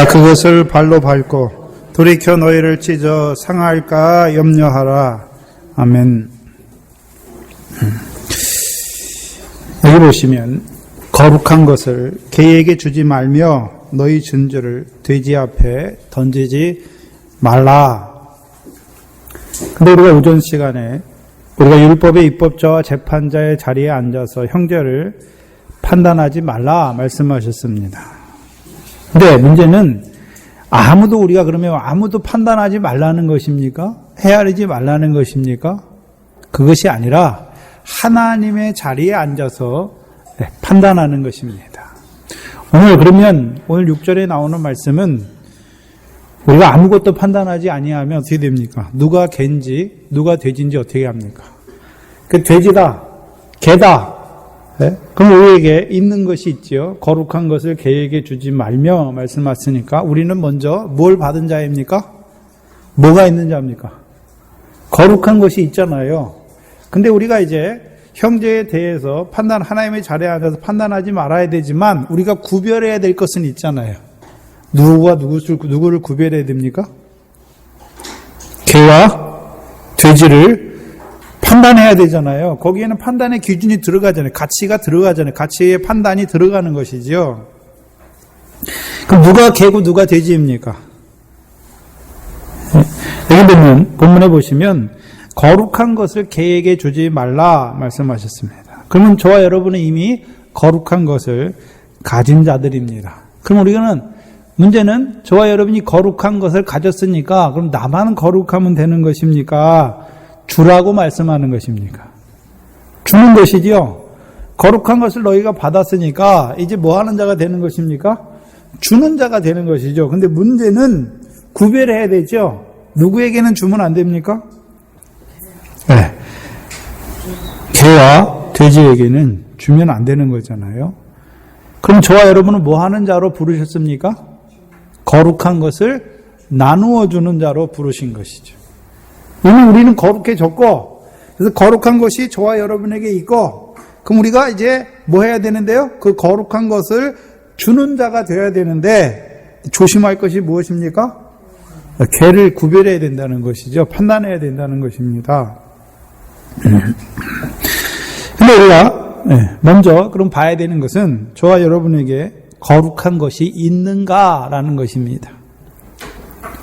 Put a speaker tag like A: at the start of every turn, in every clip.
A: 내가 그것을 발로 밟고 돌이켜 너희를 찢어 상할까 염려하라. 아멘. 여기 보시면 거룩한 것을 개에게 주지 말며 너희 준주를 돼지 앞에 던지지 말라. 근데 우리가 오전 시간에 우리가 율법의 입법자와 재판자의 자리에 앉아서 형제를 판단하지 말라 말씀하셨습니다. 근데 문제는 우리가 그러면 아무도 판단하지 말라는 것입니까? 헤아리지 말라는 것입니까? 그것이 아니라 하나님의 자리에 앉아서 판단하는 것입니다. 오늘 6절에 나오는 말씀은 우리가 아무것도 판단하지 아니하면 어떻게 됩니까? 누가 개인지 누가 돼지인지 어떻게 합니까? 그 돼지다, 개다. 네? 그럼 우리에게 있는 것이 있지요. 거룩한 것을 개에게 주지 말며 말씀하시니까 우리는 먼저 뭘 받은 자입니까? 뭐가 있는 자입니까? 거룩한 것이 있잖아요. 근데 우리가 이제 형제에 대해서 하나님의 자리에 앉아서 판단하지 말아야 되지만 우리가 구별해야 될 것은 있잖아요. 누구와 누구를 구별해야 됩니까? 개와 돼지를 판단해야 되잖아요. 거기에는 판단의 기준이 들어가잖아요. 가치가 들어가잖아요. 가치의 판단이 들어가는 것이죠. 그럼 누가 개고 누가 돼지입니까? 여기 보면 본문에 보시면 거룩한 것을 개에게 주지 말라 말씀하셨습니다. 그러면 저와 여러분은 이미 거룩한 것을 가진 자들입니다. 그럼 문제는 저와 여러분이 거룩한 것을 가졌으니까 그럼 나만 거룩하면 되는 것입니까? 주라고 말씀하는 것입니까? 주는 것이죠. 거룩한 것을 너희가 받았으니까 이제 뭐 하는 자가 되는 것입니까? 주는 자가 되는 것이죠. 근데 문제는 구별해야 되죠. 누구에게는 주면 안 됩니까? 네. 개와 돼지에게는 주면 안 되는 거잖아요. 그럼 저와 여러분은 뭐 하는 자로 부르셨습니까? 거룩한 것을 나누어 주는 자로 부르신 것이죠. 이미 우리는 거룩해졌고, 그래서 거룩한 것이 저와 여러분에게 있고, 그럼 우리가 이제 뭐 해야 되는데요? 그 거룩한 것을 주는 자가 되어야 되는데, 조심할 것이 무엇입니까? 개를 구별해야 된다는 것이죠. 판단해야 된다는 것입니다. 근데 우리가 먼저 그럼 봐야 되는 것은 저와 여러분에게 거룩한 것이 있는가라는 것입니다.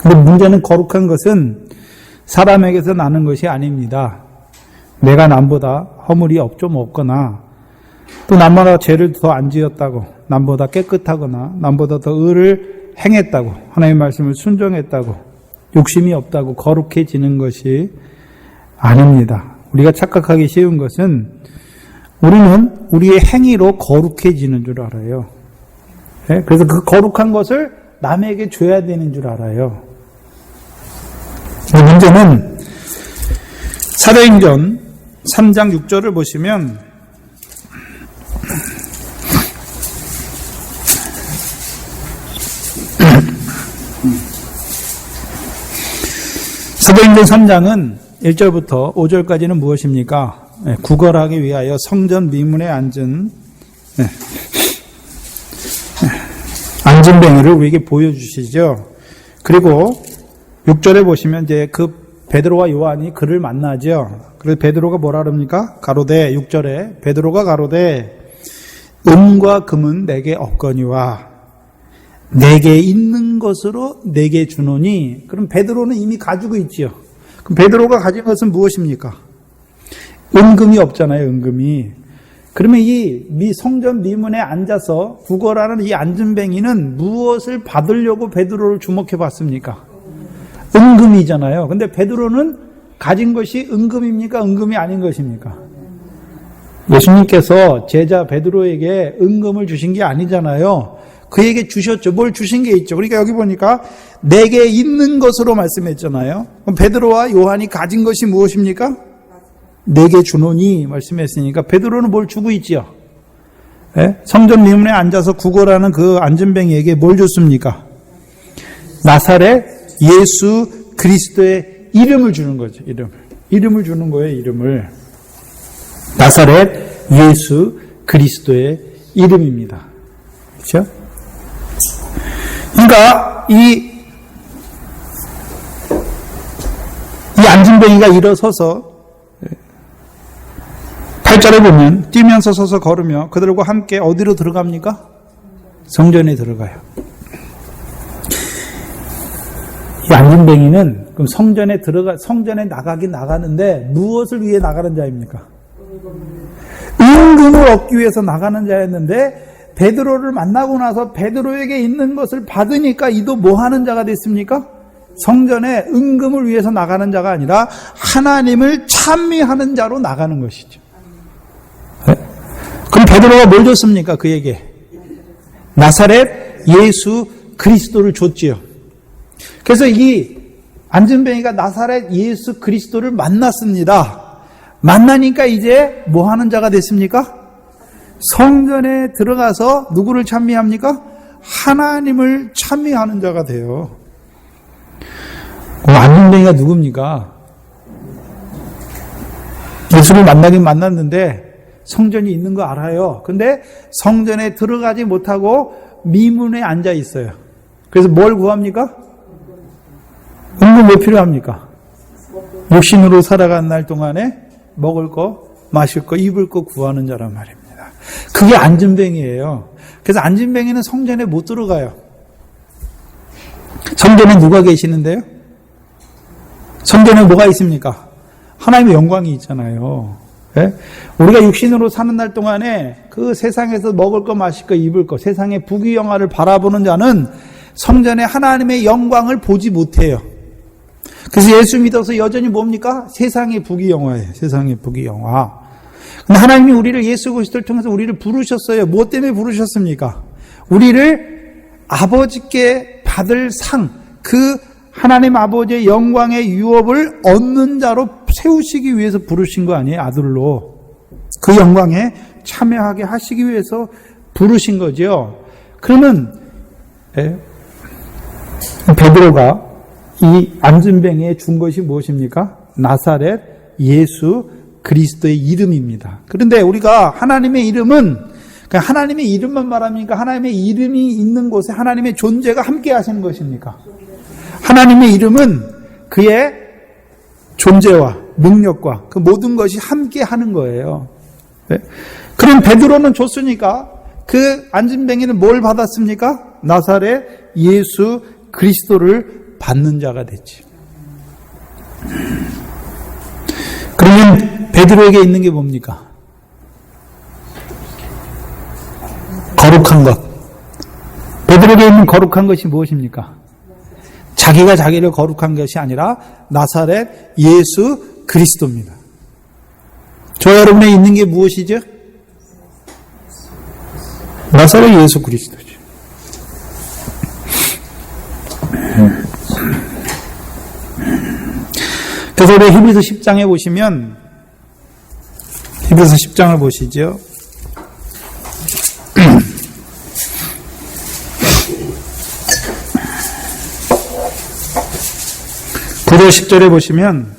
A: 근데 문제는 거룩한 것은 사람에게서 나는 것이 아닙니다. 내가 남보다 허물이 좀 없거나 또 남보다 죄를 더 안 지었다고 남보다 깨끗하거나 남보다 더 의를 행했다고 하나님의 말씀을 순종했다고 욕심이 없다고 거룩해지는 것이 아닙니다. 우리가 착각하기 쉬운 것은 우리는 우리의 행위로 거룩해지는 줄 알아요. 그래서 그 거룩한 것을 남에게 줘야 되는 줄 알아요. 문제는 사도행전 3장 6절을 보시면 사도행전 3장은 1절부터 5절까지는 무엇입니까? 구걸하기 위하여 성전 미문에 앉은 안진뱅이를 우리에게 보여주시죠. 그리고 6절에 보시면 이제 그 베드로와 요한이 그를 만나죠. 그래서 베드로가 뭐라 그럽니까? 가로되 6절에 베드로가 가로되 은과 금은 내게 없거니와 내게 있는 것으로 내게 주노니. 그럼 베드로는 이미 가지고 있지요. 그럼 베드로가 가진 것은 무엇입니까? 은금이 없잖아요. 은금이. 그러면 이 성전 미문에 앉아서 구걸하는 이 안진뱅이는 무엇을 받으려고 베드로를 주목해 봤습니까? 은금이잖아요. 근데 베드로는 가진 것이 은금입니까? 은금이 아닌 것입니까? 예수님께서 제자 베드로에게 은금을 주신 게 아니잖아요. 그에게 주셨죠. 뭘 주신 게 있죠. 그러니까 여기 보니까 내게 있는 것으로 말씀했잖아요. 그럼 베드로와 요한이 가진 것이 무엇입니까? 내게 주노니 말씀했으니까 베드로는 뭘 주고 있지요? 성전 미문에 앉아서 구걸하는 그 안진뱅이에게 뭘 줬습니까? 나사렛 예수 그리스도의 이름을 주는 거죠. 이름을 주는 거예요. 이름을. 나사렛 예수 그리스도의 이름입니다. 그렇죠? 그러니까 이 안진뱅이가 일어서서 8절에 보면 뛰면서 서서 걸으며 그들과 함께 어디로 들어갑니까? 성전에 들어가요. 이 안진뱅이는 그럼 성전에 나가긴 나가는데 무엇을 위해 나가는 자입니까? 은금을 얻기 위해서 나가는 자였는데 베드로를 만나고 나서 베드로에게 있는 것을 받으니까 이도 뭐 하는 자가 됐습니까? 성전에 은금을 위해서 나가는 자가 아니라 하나님을 찬미하는 자로 나가는 것이죠. 네? 그럼 베드로가 뭘 줬습니까? 그에게 나사렛 예수 그리스도를 줬지요. 그래서 이 안진뱅이가 나사렛 예수 그리스도를 만났습니다. 만나니까 이제 뭐 하는 자가 됐습니까? 성전에 들어가서 누구를 찬미합니까? 하나님을 찬미하는 자가 돼요. 안진뱅이가 누굽니까? 예수를 만나긴 만났는데 성전이 있는 거 알아요. 근데 성전에 들어가지 못하고 미문에 앉아 있어요. 그래서 뭘 구합니까? 은금 왜 필요합니까? 육신으로 살아간 날 동안에 먹을 거, 마실 거, 입을 거 구하는 자란 말입니다. 그게 안진뱅이에요. 그래서 안진뱅이는 성전에 못 들어가요. 성전에 누가 계시는데요? 성전에 뭐가 있습니까? 하나님의 영광이 있잖아요. 네? 우리가 육신으로 사는 날 동안에 그 세상에서 먹을 거, 마실 거, 입을 거, 세상의 부귀영화를 바라보는 자는 성전에 하나님의 영광을 보지 못해요. 그래서 예수 믿어서 여전히 뭡니까? 세상의 부귀영화예요. 세상의 부귀영화. 근데 하나님이 우리를 예수 그리스도를 통해서 우리를 부르셨어요. 무엇 때문에 부르셨습니까? 우리를 아버지께 받을 상, 그 하나님 아버지의 영광의 유업을 얻는 자로 세우시기 위해서 부르신 거 아니에요? 아들로. 그 영광에 참여하게 하시기 위해서 부르신 거죠. 그러면 베드로가 이 안진뱅이에 준 것이 무엇입니까? 나사렛 예수 그리스도의 이름입니다. 그런데 우리가 하나님의 이름은 하나님의 이름만 말합니까? 하나님의 이름이 있는 곳에 하나님의 존재가 함께 하시는 것입니까? 하나님의 이름은 그의 존재와 능력과 그 모든 것이 함께 하는 거예요. 네? 그럼 베드로는 줬으니까 그 안진뱅이는 뭘 받았습니까? 나사렛 예수 그리스도를 받는 자가 됐지. 그러면 베드로에게 있는 게 뭡니까? 거룩한 것. 베드로에게 있는 거룩한 것이 무엇입니까? 자기가 자기를 거룩한 것이 아니라 나사렛 예수 그리스도입니다. 저 여러분에 있는 게 무엇이죠? 나사렛 예수 그리스도죠. 그래서 우리 히브리서 10장에 보시면 히브리서 10장을 보시죠. 9절 10절에 보시면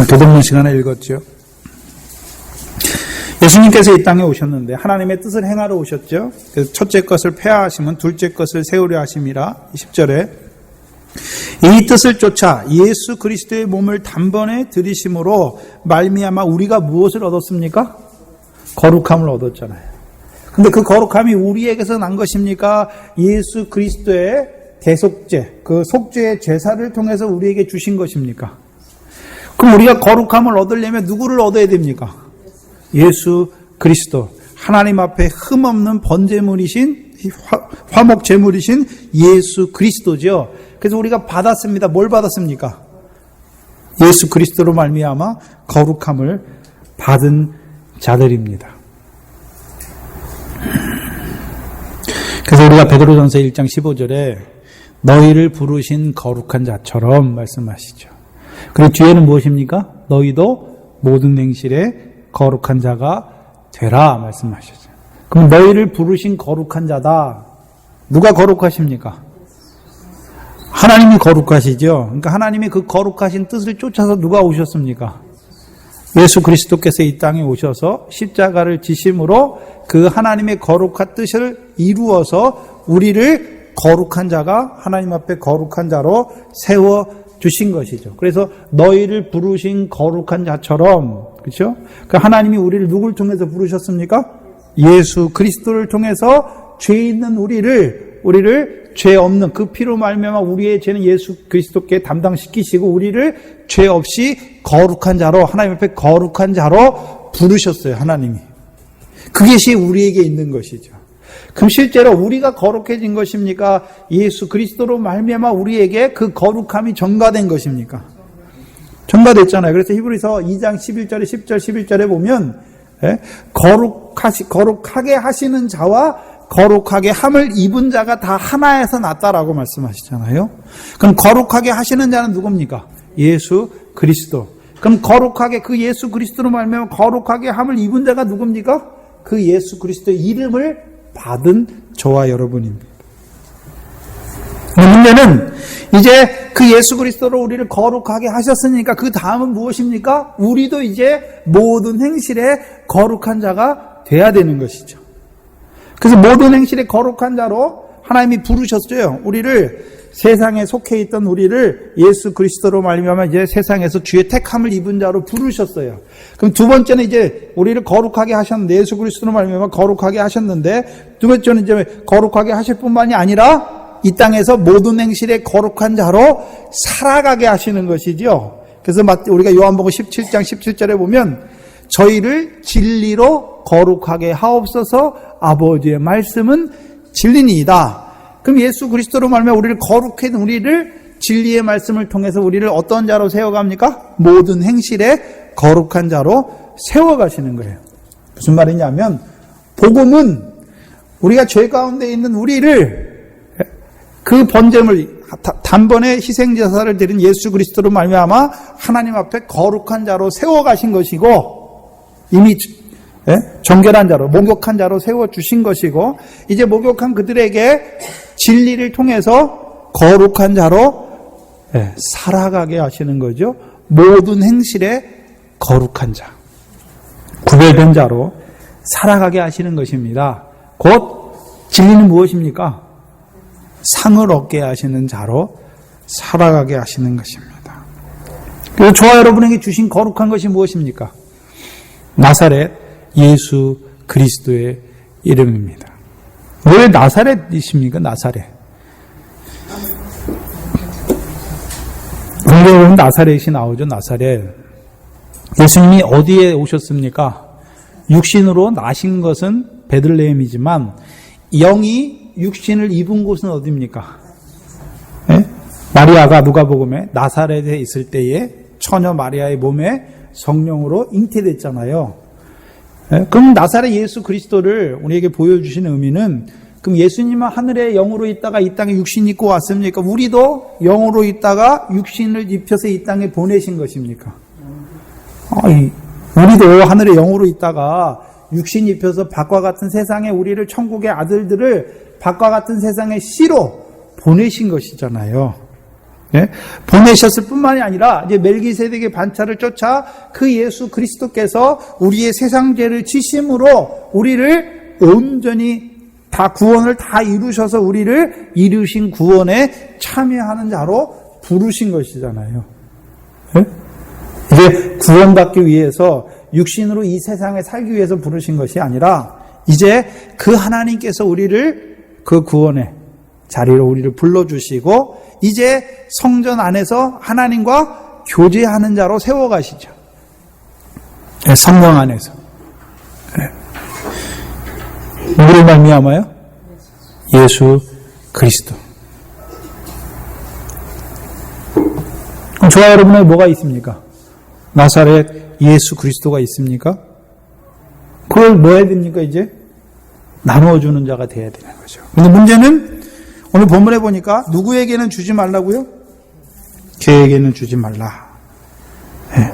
A: 교동문 시간에 읽었죠. 예수님께서 이 땅에 오셨는데 하나님의 뜻을 행하러 오셨죠. 그래서 첫째 것을 폐하하시면 둘째 것을 세우려 하심이라. 10절에 이 뜻을 쫓아 예수 그리스도의 몸을 단번에 들이심으로 말미암아 우리가 무엇을 얻었습니까? 거룩함을 얻었잖아요. 근데 그 거룩함이 우리에게서 난 것입니까? 예수 그리스도의 대속죄, 그 속죄의 제사를 통해서 우리에게 주신 것입니까? 그럼 우리가 거룩함을 얻으려면 누구를 얻어야 됩니까? 예수 그리스도, 하나님 앞에 흠없는 번제물이신 화목 제물이신 예수 그리스도죠. 그래서 우리가 받았습니다. 뭘 받았습니까? 예수 그리스도로 말미암아 거룩함을 받은 자들입니다. 그래서 우리가 베드로전서 1장 15절에 너희를 부르신 거룩한 자처럼 말씀하시죠. 그리고 뒤에는 무엇입니까? 너희도 모든 행실에 거룩한 자가 되라 말씀하셨죠. 그럼 너희를 부르신 거룩한 자다. 누가 거룩하십니까? 하나님이 거룩하시죠. 그러니까 하나님의 그 거룩하신 뜻을 쫓아서 누가 오셨습니까? 예수 그리스도께서 이 땅에 오셔서 십자가를 지심으로 그 하나님의 거룩한 뜻을 이루어서 우리를 거룩한 자가 하나님 앞에 거룩한 자로 세워주신 것이죠. 그래서 너희를 부르신 거룩한 자처럼, 그렇죠? 그 하나님이 우리를 누굴 통해서 부르셨습니까? 예수 그리스도를 통해서 죄 있는 우리를 죄 없는 그 피로 말미암아 우리의 죄는 예수 그리스도께 담당시키시고 우리를 죄 없이 거룩한 자로 하나님 앞에 거룩한 자로 부르셨어요. 하나님이. 그것이 우리에게 있는 것이죠. 그럼 실제로 우리가 거룩해진 것입니까? 예수 그리스도로 말미암아 우리에게 그 거룩함이 전가된 것입니까? 전가됐잖아요. 그래서 히브리서 2장 11절에 10절 11절에 보면 거룩하게 하시는 자와 거룩하게 함을 입은 자가 다 하나에서 났다라고 말씀하시잖아요. 그럼 거룩하게 하시는 자는 누굽니까? 예수 그리스도. 그럼 거룩하게 그 예수 그리스도로 말미암아 거룩하게 함을 입은 자가 누굽니까? 그 예수 그리스도의 이름을 받은 저와 여러분입니다. 문제는 이제 그 예수 그리스도로 우리를 거룩하게 하셨으니까 그 다음은 무엇입니까? 우리도 이제 모든 행실에 거룩한 자가 돼야 되는 것이죠. 그래서 모든 행실에 거룩한 자로 하나님이 부르셨어요. 우리를 세상에 속해 있던 우리를 예수 그리스도로 말미암아 이제 세상에서 주의 택함을 입은 자로 부르셨어요. 그럼 두 번째는 이제 우리를 거룩하게 하셨는데 예수 그리스도로 말미암아 거룩하게 하셨는데 두 번째는 이제 거룩하게 하실 뿐만이 아니라 이 땅에서 모든 행실에 거룩한 자로 살아가게 하시는 것이죠. 그래서 우리가 요한복음 17장 17절에 보면 저희를 진리로 거룩하게 하옵소서 아버지의 말씀은 진리니이다. 그럼 예수 그리스도로 말하면 우리를 거룩해 우리를 진리의 말씀을 통해서 우리를 어떤 자로 세워갑니까? 모든 행실에 거룩한 자로 세워가시는 거예요. 무슨 말이냐면 복음은 우리가 죄 가운데 있는 우리를 그 번제물 단번에 희생제사를 드린 예수 그리스도로 말미암아 하나님 앞에 거룩한 자로 세워가신 것이고 이미 정결한 자로 목욕한 자로 세워주신 것이고 이제 목욕한 그들에게 진리를 통해서 거룩한 자로 살아가게 하시는 거죠. 모든 행실에 거룩한 자, 구별된 자로 살아가게 하시는 것입니다. 곧 진리는 무엇입니까? 상을 얻게 하시는 자로 살아가게 하시는 것입니다. 그래서 저와 여러분에게 주신 거룩한 것이 무엇입니까? 나사렛 예수 그리스도의 이름입니다. 왜 나사렛이십니까? 나사렛. 성경에 보면 나사렛이 나오죠. 나사렛. 예수님이 어디에 오셨습니까? 육신으로 나신 것은 베들레헴이지만 영이 육신을 입은 곳은 어디입니까? 네? 마리아가 누가복음에 나사렛에 있을 때에 처녀 마리아의 몸에 성령으로 잉태됐잖아요. 네? 그럼 나사렛 예수 그리스도를 우리에게 보여주시는 의미는 그럼 예수님은 하늘에 영으로 있다가 이 땅에 육신 입고 왔습니까? 우리도 영으로 있다가 육신을 입혀서 이 땅에 보내신 것입니까? 우리도 하늘에 영으로 있다가 육신 입혀서 밖과 같은 세상에 우리를 천국의 아들들을 밖과 같은 세상의 씨로 보내신 것이잖아요. 네? 보내셨을 뿐만이 아니라 이제 멜기세덱의 반차를 쫓아 그 예수 그리스도께서 우리의 세상 죄를 지심으로 우리를 온전히 다 구원을 다 이루셔서 우리를 이루신 구원에 참여하는 자로 부르신 것이잖아요. 네? 이제 구원받기 위해서 육신으로 이 세상에 살기 위해서 부르신 것이 아니라 이제 그 하나님께서 우리를 그 구원의 자리로 우리를 불러주시고 이제 성전 안에서 하나님과 교제하는 자로 세워가시죠. 네, 성령 안에서. 네. 누구를 말미암아요? 예수 그리스도. 그럼 저와 여러분의 뭐가 있습니까? 나사렛 예수 그리스도가 있습니까? 그걸 뭐 해야 됩니까 이제? 나누어주는 자가 돼야 되는 거죠. 근데 문제는 오늘 본문에 보니까 누구에게는 주지 말라고요? 개에게는 주지 말라. 네.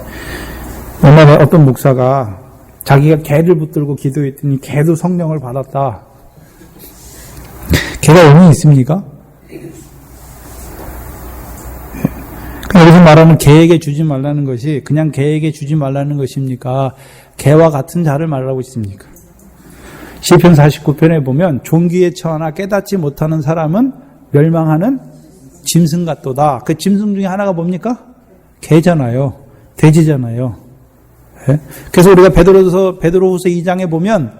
A: 옛날에 어떤 목사가 자기가 개를 붙들고 기도했더니 개도 성령을 받았다. 개가 영이 있습니까? 네. 여기서 말하는 개에게 주지 말라는 것이 그냥 개에게 주지 말라는 것입니까? 개와 같은 자를 말하고 있습니까? 시편 49편에 보면 종기에 처하나 깨닫지 못하는 사람은 멸망하는 짐승 같도다. 그 짐승 중에 하나가 뭡니까? 개잖아요. 돼지잖아요. 예? 그래서 우리가 베드로후서 2장에 보면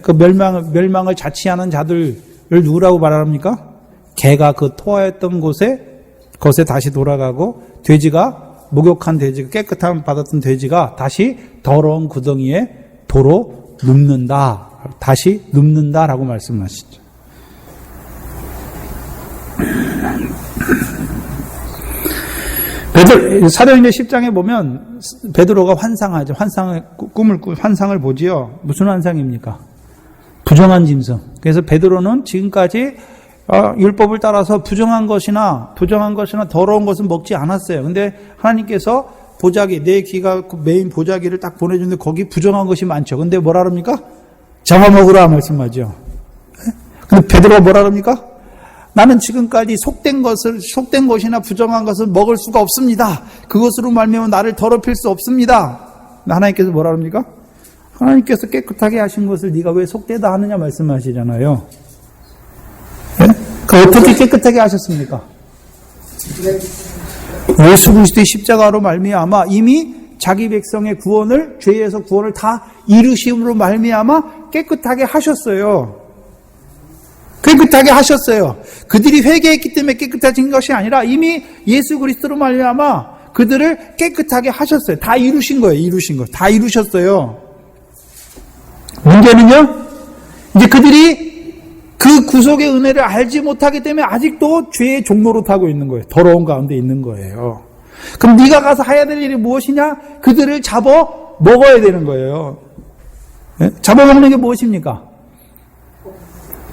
A: 그 멸망을 자취하는 자들을 누구라고 말합니까? 개가 그 토하였던 것에 다시 돌아가고 돼지가 목욕한 돼지가 깨끗함 받았던 돼지가 다시 더러운 구덩이에 도로 눕는다. 다시 눕는다라고 말씀하시죠. 사도행전 10장에 보면 베드로가 환상하죠. 환상을 보지요. 무슨 환상입니까? 부정한 짐승. 그래서 베드로는 지금까지 율법을 따라서 부정한 것이나 더러운 것은 먹지 않았어요. 근데 하나님께서 보자기, 내 귀가 메인 보자기를 딱 보내주는데 거기 부정한 것이 많죠. 근데 뭐라 그럽니까? 잡아먹으라 말씀하죠. 근데 베드로가 뭐라 그럽니까? 나는 지금까지 속된 것이나 부정한 것을 먹을 수가 없습니다. 그것으로 말미암아 나를 더럽힐 수 없습니다. 하나님께서 뭐라 그럽니까? 하나님께서 깨끗하게 하신 것을 네가 왜 속되다 하느냐 말씀하시잖아요. 네? 어떻게 깨끗하게 하셨습니까? 예수 그리스도의 십자가로 말미암아 이미 자기 백성의 구원을, 죄에서 구원을 다 이루심으로 말미암아 깨끗하게 하셨어요. 깨끗하게 하셨어요. 그들이 회개했기 때문에 깨끗해진 것이 아니라 이미 예수 그리스도로 말미암아 그들을 깨끗하게 하셨어요. 다 이루신 거예요. 이루신 거. 다 이루셨어요. 문제는요, 이제 그들이 그 구속의 은혜를 알지 못하기 때문에 아직도 죄의 종로로 타고 있는 거예요. 더러운 가운데 있는 거예요. 그럼 네가 가서 해야 될 일이 무엇이냐? 그들을 잡아 먹어야 되는 거예요. 네? 잡아먹는 게 무엇입니까?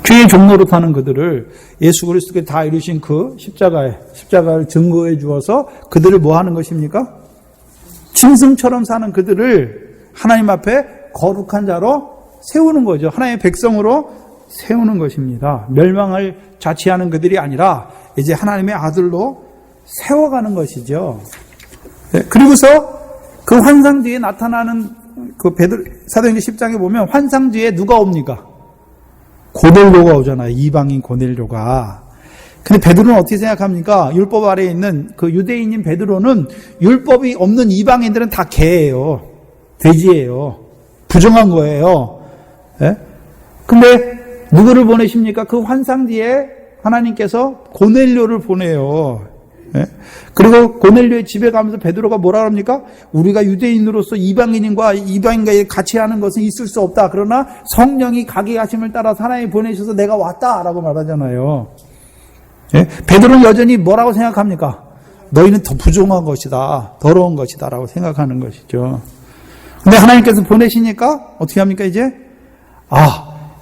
A: 죄의 종로로 타는 그들을 예수 그리스도께 다 이루신 그 십자가를 증거해 주어서 그들을 뭐 하는 것입니까? 짐승처럼 사는 그들을 하나님 앞에 거룩한 자로 세우는 거죠. 하나님의 백성으로 세우는 것입니다. 멸망을 자취하는 그들이 아니라 이제 하나님의 아들로 세워가는 것이죠. 네, 그리고서 그 환상 뒤에 나타나는 그 사도행전 10장에 보면 환상 뒤에 누가 옵니까? 고넬료가 오잖아요. 이방인 고넬료가. 근데 베드로는 어떻게 생각합니까? 율법 아래에 있는 그 유대인인 베드로는 율법이 없는 이방인들은 다 개예요. 돼지예요. 부정한 거예요. 예? 근데 누구를 보내십니까? 그 환상 뒤에 하나님께서 고넬료를 보내요. 예? 그리고 고넬료의 집에 가면서 베드로가 뭐라 합니까? 우리가 유대인으로서 이방인과 같이 하는 것은 있을 수 없다. 그러나 성령이 가게 하심을 따라서 하나님이 보내셔서 내가 왔다라고 말하잖아요. 예? 베드로는 여전히 뭐라고 생각합니까? 너희는 더 부정한 것이다. 더러운 것이다. 라고 생각하는 것이죠. 근데 하나님께서 보내시니까 어떻게 합니까 이제?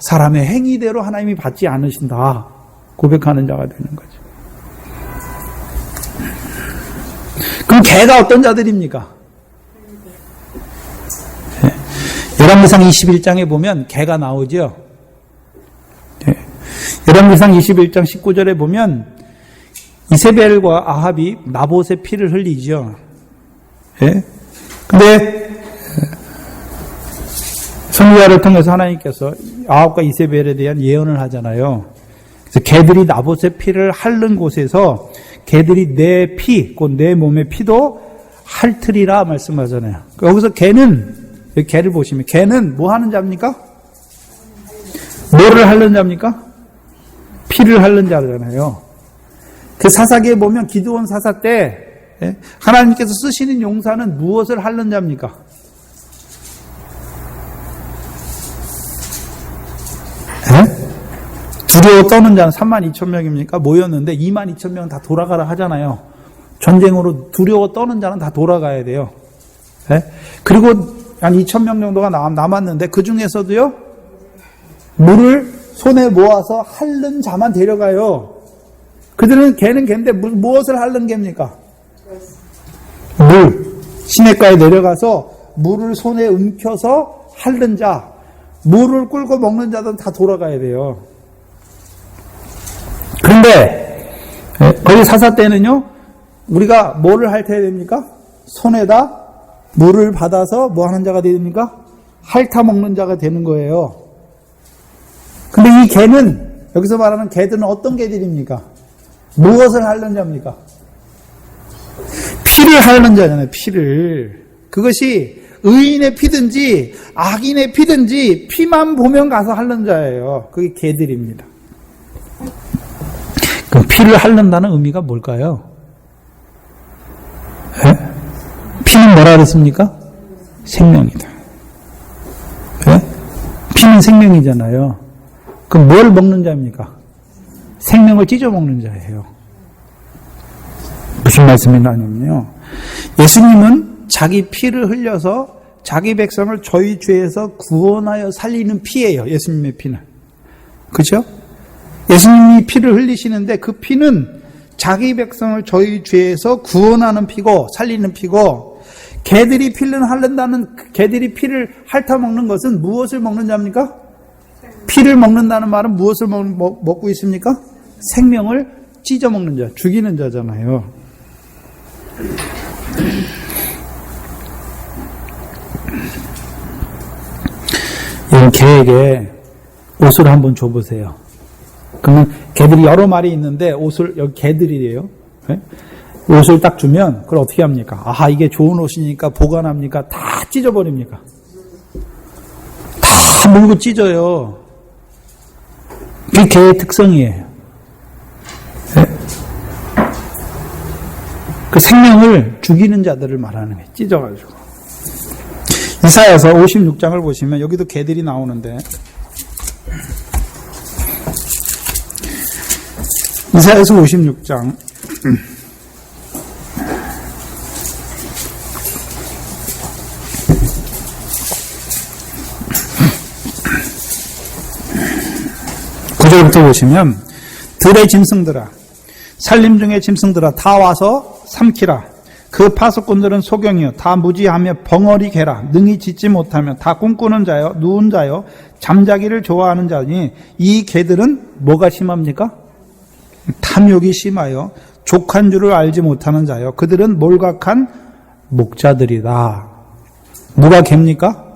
A: 사람의 행위대로 하나님이 받지 않으신다. 고백하는 자가 되는 거죠. 그럼 개가 어떤 자들입니까? 열왕기상 21장에 보면 개가 나오죠. 열왕기상 21장 19절에 보면 이세벨과 아합이 나봇의 피를 흘리죠. 근데 선지자를 통해서 하나님께서 아합과 이세벨에 대한 예언을 하잖아요. 그래서 개들이 나봇의 피를 핥는 곳에서 개들이 내 피, 곧 내 몸의 피도 핥으리라 말씀하잖아요. 여기서 개를 보시면 개는 뭐 하는 자입니까? 뭐를 핥는 자입니까? 피를 핥는 자잖아요. 그 사사기에 보면 기드온 사사 때 하나님께서 쓰시는 용사는 무엇을 핥는 자입니까? 두려워 떠는 자는 32,000명입니까? 모였는데 22,000명은 다 돌아가라 하잖아요. 전쟁으로 두려워 떠는 자는 다 돌아가야 돼요. 그리고 한 2,000명 정도가 남았는데 그 중에서도요, 물을 손에 모아서 핥는 자만 데려가요. 그들은 개는 개인데 무엇을 핥는 개입니까? 물. 시냇가에 내려가서 물을 손에 움켜서 핥는 자, 물을 꿀고 먹는 자들은 다 돌아가야 돼요. 그런데 거기 사사 때는요, 우리가 뭐를 핥아야 됩니까? 손에다 물을 받아서 뭐 하는 자가 됩니까? 핥아 먹는 자가 되는 거예요. 근데 이 개는, 여기서 말하는 개들은 어떤 개들입니까? 무엇을 핥는 자입니까? 피를 핥는 자잖아요, 피를. 그것이 의인의 피든지 악인의 피든지 피만 보면 가서 핥는 자예요. 그게 개들입니다. 그럼 피를 핥는다는 의미가 뭘까요? 네? 피는 뭐라 그랬습니까? 생명이다. 네? 피는 생명이잖아요. 그럼 뭘 먹는 자입니까? 생명을 찢어 먹는 자예요. 무슨 말씀이냐면요. 예수님은 자기 피를 흘려서 자기 백성을 저희 죄에서 구원하여 살리는 피예요. 예수님의 피는. 그죠? 예수님이 피를 흘리시는데 그 피는 자기 백성을 저희 죄에서 구원하는 피고 살리는 피고, 개들이 피를 핥는다는, 개들이 피를 핥아 먹는 것은 무엇을 먹는 자입니까? 피를 먹는다는 말은 무엇을 먹고 있습니까? 생명을 찢어 먹는 자, 죽이는 자잖아요. 이 개에게 옷을 한번 줘보세요. 그러면 개들이 여러 마리 있는데 옷을, 여기 개들이래요. 네? 옷을 딱 주면 그걸 어떻게 합니까? 아하, 이게 좋은 옷이니까 보관합니까? 다 찢어버립니까? 다 물고 찢어요. 그게 개의 특성이에요. 네? 그 생명을 죽이는 자들을 말하는 거예요. 찢어가지고. 이사야서 56장을 보시면 여기도 개들이 나오는데, 이사야서 56장 9절부터 보시면, 들의 짐승들아, 산림 중의 짐승들아, 다 와서 삼키라. 그 파수꾼들은 소경이요, 다 무지하며 벙어리 개라. 능히 짖지 못하며 다 꿈꾸는 자요, 누운 자요, 잠자기를 좋아하는 자니, 이 개들은 뭐가 심합니까? 탐욕이 심하여 족한 줄을 알지 못하는 자요, 그들은 몰각한 목자들이다. 누가 개입니까?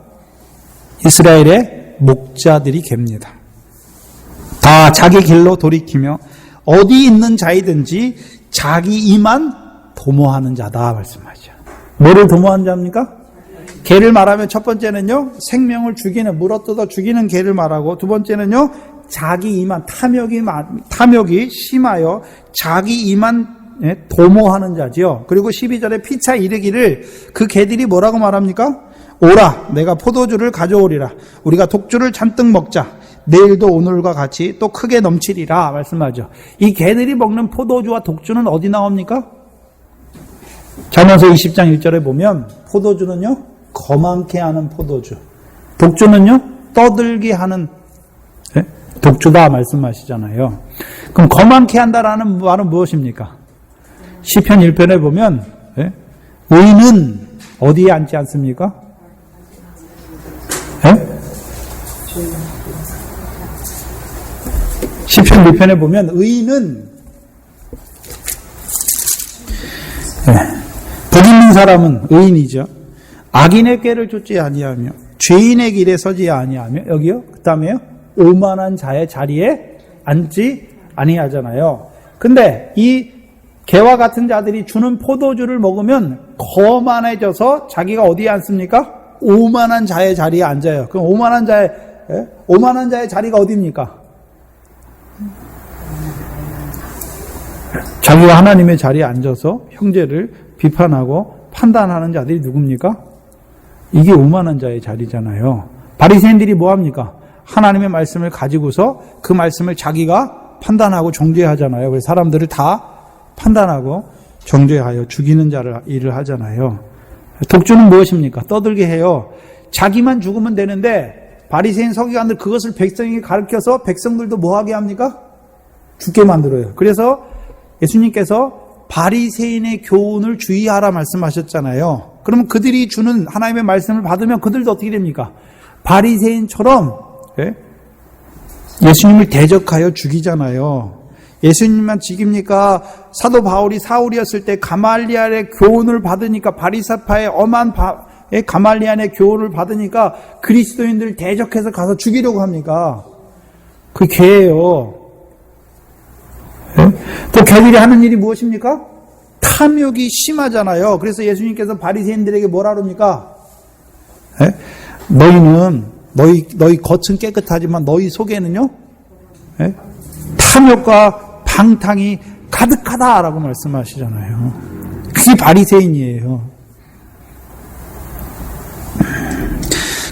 A: 이스라엘의 목자들이 개입니다. 다 자기 길로 돌이키며 어디 있는 자이든지 자기 이만 도모하는 자다 말씀하죠. 뭐를 도모하는 자입니까? 개를 말하면 첫 번째는요, 생명을 죽이는, 물어뜯어 죽이는 개를 말하고, 두 번째는요, 자기 이만, 탐욕이 심하여 자기 이만 도모하는 자지요. 그리고 12절에 피차 이르기를, 그 개들이 뭐라고 말합니까? 오라, 내가 포도주를 가져오리라. 우리가 독주를 잔뜩 먹자. 내일도 오늘과 같이 또 크게 넘치리라 말씀하죠. 이 개들이 먹는 포도주와 독주는 어디 나옵니까? 잠언서 20장 1절에 보면 포도주는요, 거만케 하는 포도주, 독주는요, 떠들게 하는 독주다 말씀하시잖아요. 그럼 거만케 한다라는 말은 무엇입니까? 시편 1편에 보면 의인은 어디에 앉지 않습니까? 시편 1편에 보면 의인은 복 있는 사람은 의인이죠. 악인의 꾀를 쫓지 아니하며 죄인의 길에 서지 아니하며, 여기요, 그 다음에요, 오만한 자의 자리에 앉지 아니하잖아요. 근데 이 개와 같은 자들이 주는 포도주를 먹으면 거만해져서 자기가 어디에 앉습니까? 오만한 자의 자리에 앉아요. 그럼 오만한 자의 자리가 어디입니까? 자기가 하나님의 자리에 앉아서 형제를 비판하고 판단하는 자들이 누굽니까? 이게 오만한 자의 자리잖아요. 바리새인들이 뭐합니까? 하나님의 말씀을 가지고서 그 말씀을 자기가 판단하고 정죄하잖아요. 그래서 사람들을 다 판단하고 정죄하여 죽이는 자를 일을 하잖아요. 독주는 무엇입니까? 떠들게 해요. 자기만 죽으면 되는데 바리새인 서기관들 그것을 백성에게 가르쳐서 백성들도 뭐하게 합니까? 죽게 만들어요. 그래서 예수님께서 바리새인의 교훈을 주의하라 말씀하셨잖아요. 그러면 그들이 주는 하나님의 말씀을 받으면 그들도 어떻게 됩니까? 바리새인처럼 예수님을 대적하여 죽이잖아요. 예수님만 죽입니까? 사도 바울이 사울이었을 때 가말리엘의 교훈을 받으니까 바리새파의 엄한 가말리엘의 교훈을 받으니까 그리스도인들 대적해서 가서 죽이려고 합니까? 그 개예요. 또 개들이 하는 일이 무엇입니까? 탐욕이 심하잖아요. 그래서 예수님께서 바리새인들에게 뭐라 그럽니까? 너희는 너희 겉은 깨끗하지만 너희 속에는요 탐욕과 방탕이 가득하다라고 말씀하시잖아요. 그게 바리새인이에요.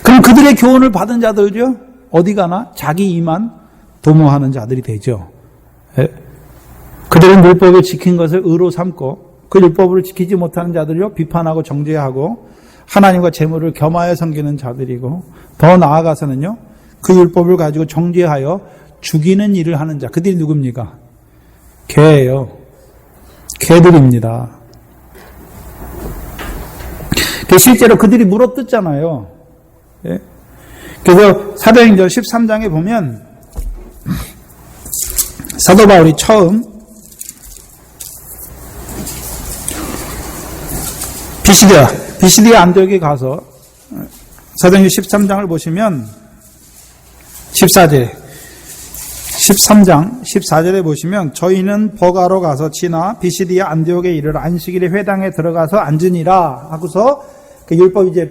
A: 그럼 그들의 교훈을 받은 자들요 어디 가나 자기 이만 도모하는 자들이 되죠. 그들은 율법을 지킨 것을 의로 삼고 그 율법을 지키지 못하는 자들요 비판하고 정죄하고 하나님과 재물을 겸하여 섬기는 자들이고 더 나아가서는요 그 율법을 가지고 정죄하여 죽이는 일을 하는 자. 그들이 누굽니까? 개예요. 개들입니다. 실제로 그들이 물어뜯잖아요. 그래서 사도행전 13장에 보면 사도 바울이 처음 비시디아 안디옥에 가서 사도행전 13장을 보시면 13장 14절에 보시면 저희는 버가로 가서 지나 비시디아 안디옥에 이르러 안식일에 회당에 들어가서 앉으니라 하고서 그 율법 이제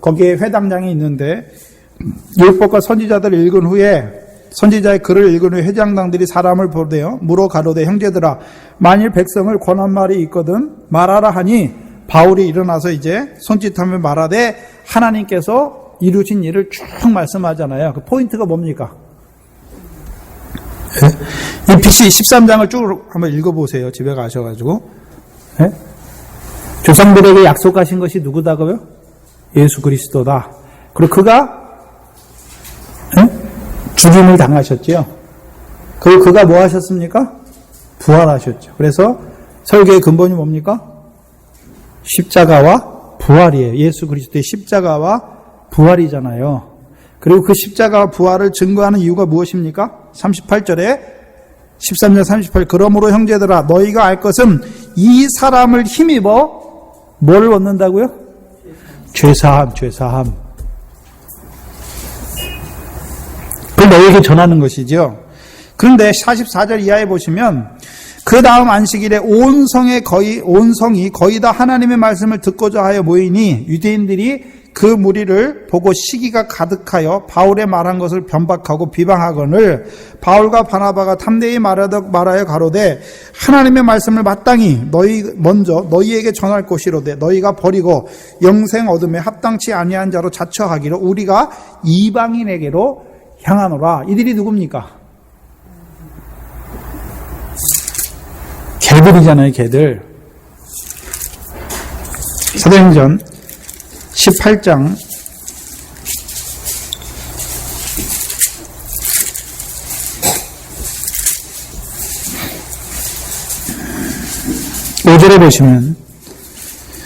A: 거기에 회당장이 있는데 율법과 선지자들을 읽은 후에 선지자의 글을 읽은 후에 회장장들이 사람을 보내어 물어 가로되 형제들아 만일 백성을 권한 말이 있거든 말하라 하니 바울이 일어나서 이제 손짓하며 말하되 하나님께서 이루신 일을 쭉 말씀하잖아요. 그 포인트가 뭡니까? 이 BC 13장을 쭉 한번 읽어보세요. 집에 가셔가지고. 조상들에게 약속하신 것이 누구다고요? 예수 그리스도다. 그리고 그가 죽임을 당하셨죠. 그리고 그가 뭐 하셨습니까? 부활하셨죠. 그래서 설교의 근본이 뭡니까? 십자가와 부활이에요. 예수 그리스도의 십자가와 부활이잖아요. 그리고 그 십자가와 부활을 증거하는 이유가 무엇입니까? 38절에 13절 38 그러므로 형제들아 너희가 알 것은 이 사람을 힘입어 뭘 얻는다고요? 죄사함. 그걸 너희에게 전하는 것이죠. 그런데 44절 이하에 보시면 그 다음 안식일에 온 성이 거의 다 하나님의 말씀을 듣고자 하여 모이니 유대인들이 그 무리를 보고 시기가 가득하여 바울의 말한 것을 변박하고 비방하거늘 바울과 바나바가 탐내이 말하여 가로되 하나님의 말씀을 마땅히 먼저 너희에게 전할 것이로되 너희가 버리고 영생 얻음에 합당치 아니한 자로 자처하기로 우리가 이방인에게로 향하노라. 이들이 누굽니까? 개들이잖아요, 개들. 사도행전 18장 5절에 보시면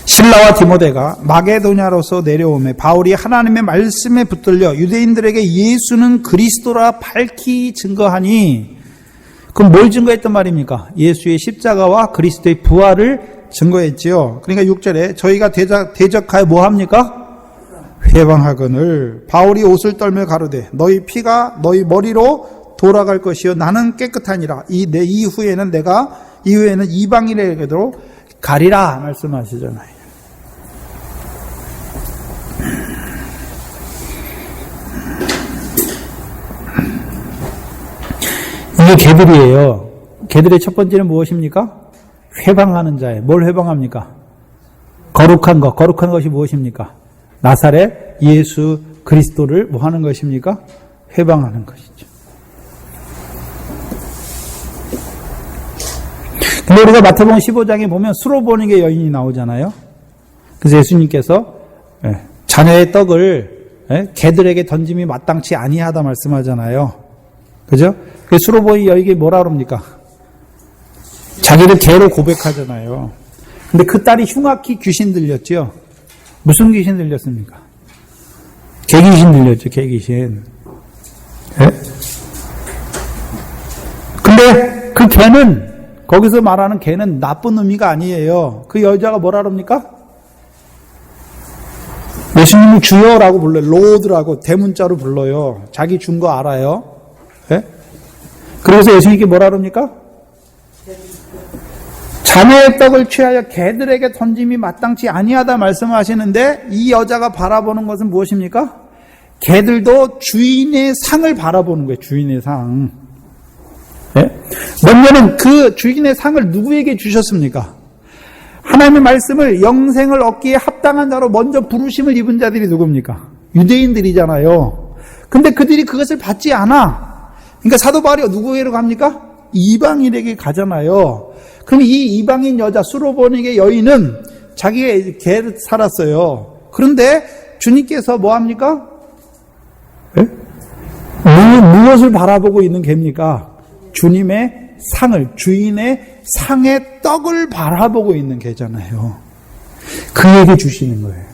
A: 실라와 디모데가 마게도냐로서 내려오매 바울이 하나님의 말씀에 붙들려 유대인들에게 예수는 그리스도라 밝히 증거하니 그럼 뭘 증거했단 말입니까? 예수의 십자가와 그리스도의 부활을 증거했지요. 그러니까 6절에 저희가 대적하여 뭐합니까? 회방하거늘 바울이 옷을 떨며 가로되 너희 피가 너희 머리로 돌아갈 것이요 나는 깨끗하니라. 내 이후에는 이방인에게도 가리라 말씀하시잖아요. 이게 개들이에요. 개들의 첫 번째는 무엇입니까? 회방하는 자예요. 뭘 회방합니까? 거룩한 것. 거룩한 것이 무엇입니까? 나사렛 예수 그리스도를 뭐 하는 것입니까? 회방하는 것이죠. 근데 우리가 마태복음 15장에 보면 수로보니게 여인이 나오잖아요. 그래서 예수님께서 자녀의 떡을 개들에게 던짐이 마땅치 아니하다 말씀하잖아요. 그죠? 그 수로보니 여인이 뭐라 그럽니까? 자기를 개로 고백하잖아요. 근데 그 딸이 흉악히 귀신 들렸죠. 무슨 귀신 들렸습니까? 개귀신 들렸죠. 개귀신. 근데 그 그 걔는, 거기서 말하는 걔는 나쁜 의미가 아니에요. 그 여자가 뭐라 그럽니까? 예수님을 주여라고 불러요. 로드라고 대문자로 불러요. 자기 준 거 알아요. 네? 그래서 예수님께 뭐라 그럽니까? 자네의 떡을 취하여 개들에게 던짐이 마땅치 아니하다 말씀하시는데 이 여자가 바라보는 것은 무엇입니까? 개들도 주인의 상을 바라보는 거예요. 주인의 상. 네? 먼저는 그 주인의 상을 누구에게 주셨습니까? 하나님의 말씀을 영생을 얻기에 합당한 자로 먼저 부르심을 입은 자들이 누굽니까? 유대인들이잖아요. 근데 그들이 그것을 받지 않아. 그러니까 사도 바울이 누구에게 갑니까? 이방인에게 가잖아요. 그럼 이 이방인 여자 수로보니게 여인은 자기가 개 살았어요. 그런데 주님께서 뭐 합니까? 네? 무엇을 바라보고 있는 개입니까? 주님의 상을, 주인의 상의 떡을 바라보고 있는 개잖아요. 그에게 주시는 거예요.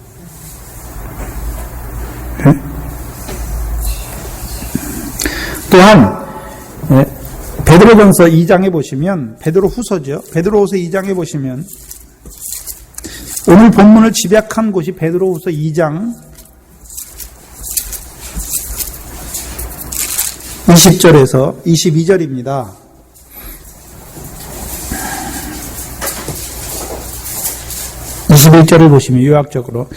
A: 네? 또한 베드로전서 2장에 보시면, 베드로후서죠. 베드로후서 2장에 보시면 오늘 본문을 집약한 곳이 베드로후서 2장 20절에서 22절입니다. (21절을) 보시면 요약적으로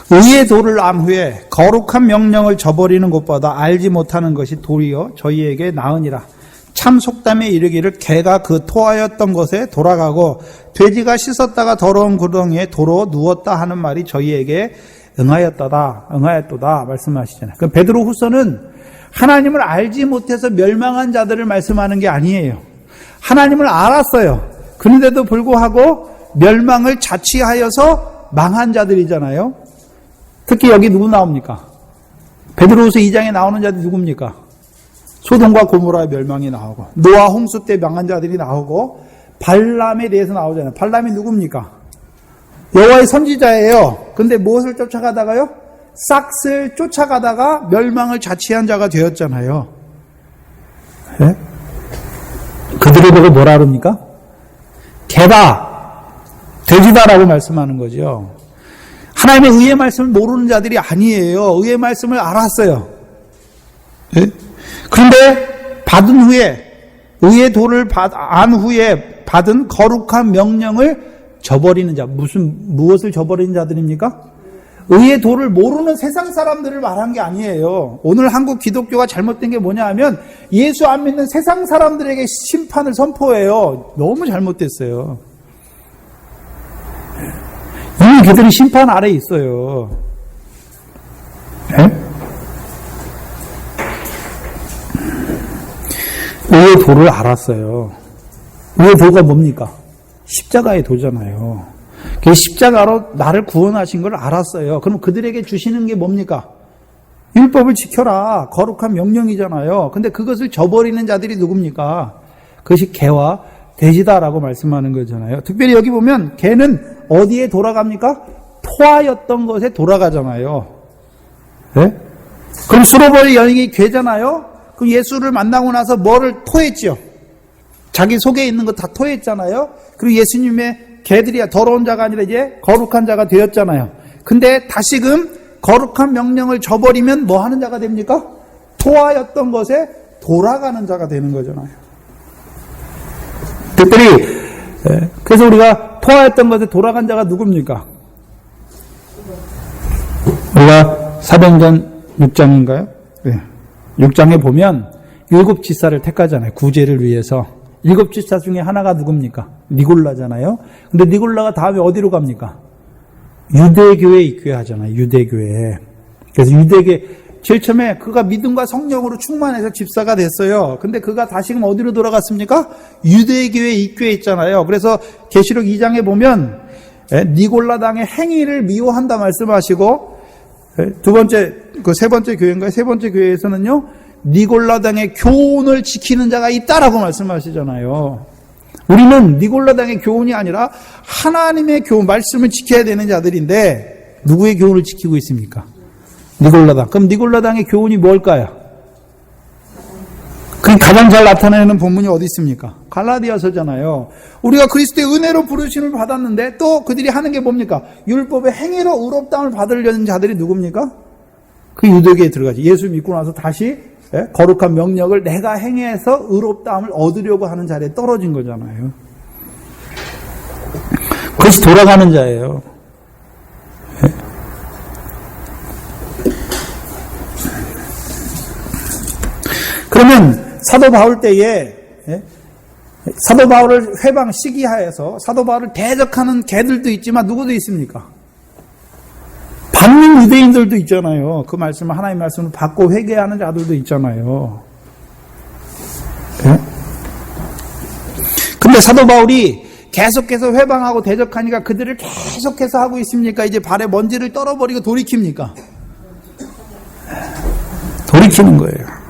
A: 의의 도를 안 후에 거룩한 명령을 저버리는 것보다 알지 못하는 것이 도리어 저희에게 나으니라. 참 속담에 이르기를 개가 그 토하였던 것에 돌아가고 돼지가 씻었다가 더러운 구덩이에 도로 누웠다 하는 말이 저희에게 응하였도다 말씀하시잖아요. 그럼 베드로후서는 하나님을 알지 못해서 멸망한 자들을 말씀하는 게 아니에요. 하나님을 알았어요. 그런데도 불구하고 멸망을 자취하여서 망한 자들이잖아요. 특히 여기 누구 나옵니까? 베드로후서 2장에 나오는 자들이 누굽니까? 소돔과 고모라의 멸망이 나오고 노아 홍수 때 망한 자들이 나오고 발람에 대해서 나오잖아요. 발람이 누굽니까? 여호와의 선지자예요. 근데 무엇을 쫓아가다가요? 싹을 쫓아가다가 멸망을 자취한 자가 되었잖아요. 네? 그들을 보고 뭐라 그럽니까? 개다, 돼지다라고 말씀하는 거죠. 하나님의 의의 말씀을 모르는 자들이 아니에요. 의의 말씀을 알았어요. 네? 그런데 받은 후에, 의의 도를 안 후에 받은 거룩한 명령을 저버리는 자, 무엇을 저버리는 자들입니까? 의의 도를 모르는 세상 사람들을 말한 게 아니에요. 오늘 한국 기독교가 잘못된 게 뭐냐 하면 예수 안 믿는 세상 사람들에게 심판을 선포해요. 너무 잘못됐어요. 이미 그들이 심판 아래 있어요. 네? 의의 도를 알았어요. 의의 도가 뭡니까? 십자가의 도잖아요. 그 십자가로 나를 구원하신 걸 알았어요. 그럼 그들에게 주시는 게 뭡니까? 율법을 지켜라. 거룩한 명령이잖아요. 근데 그것을 저버리는 자들이 누굽니까? 그것이 개와 돼지다라고 말씀하는 거잖아요. 특별히 여기 보면 개는 어디에 돌아갑니까? 토하였던 것에 돌아가잖아요. 네? 그럼 수로보니 여인이 개잖아요. 그럼 예수를 만나고 나서 뭐를 토했죠? 자기 속에 있는 거 다 토했잖아요. 그리고 예수님의 개들이 더러운 자가 아니라 이제 거룩한 자가 되었잖아요. 근데 다시금 거룩한 명령을 저버리면 뭐 하는 자가 됩니까? 토하였던 것에 돌아가는 자가 되는 거잖아요. 특별히 그래서 우리가 토하였던 것에 돌아간 자가 누굽니까? 우리가 사도행전 6장인가요? 네. 6장에 보면 7지사를 택하잖아요. 구제를 위해서. 7지사 중에 하나가 누굽니까? 니골라잖아요. 근데 니골라가 다음에 어디로 갑니까? 유대교에 입교하잖아요. 유대교에. 그래서 유대교에 제일 처음에 그가 믿음과 성령으로 충만해서 집사가 됐어요. 근데 그가 다시금 어디로 돌아갔습니까? 유대교에 입교했잖아요. 그래서 계시록 2장에 보면 니골라당의 행위를 미워한다 말씀하시고 두 번째, 그 세 번째 교회인가요? 세 번째 교회에서는요, 니골라당의 교훈을 지키는 자가 있다라고 말씀하시잖아요. 우리는 니골라당의 교훈이 아니라 하나님의 교훈, 말씀을 지켜야 되는 자들인데 누구의 교훈을 지키고 있습니까? 니골라당. 그럼 니골라당의 교훈이 뭘까요? 그 가장 잘 나타내는 본문이 어디 있습니까? 갈라디아서잖아요. 우리가 그리스도의 은혜로 부르심을 받았는데 또 그들이 하는 게 뭡니까? 율법의 행위로 의롭다함을 받으려는 자들이 누굽니까? 그 유대교에 들어가지. 예수 믿고 나서 다시 거룩한 명령을 내가 행해서 의롭다함을 얻으려고 하는 자리에 떨어진 거잖아요. 그래서 돌아가는 자예요. 그러면 사도 바울 때에 사도 바울을 회방 시기하에서 사도 바울을 대적하는 개들도 있지만 누구도 있습니까? 받는 유대인들도 있잖아요. 그 말씀을 하나님의 말씀을 받고 회개하는 자들도 있잖아요. 근데 사도 바울이 계속해서 회방하고 대적하니까 그들을 계속해서 하고 있습니까? 이제 발에 먼지를 떨어버리고 돌이킵니까? 돌이키는 거예요.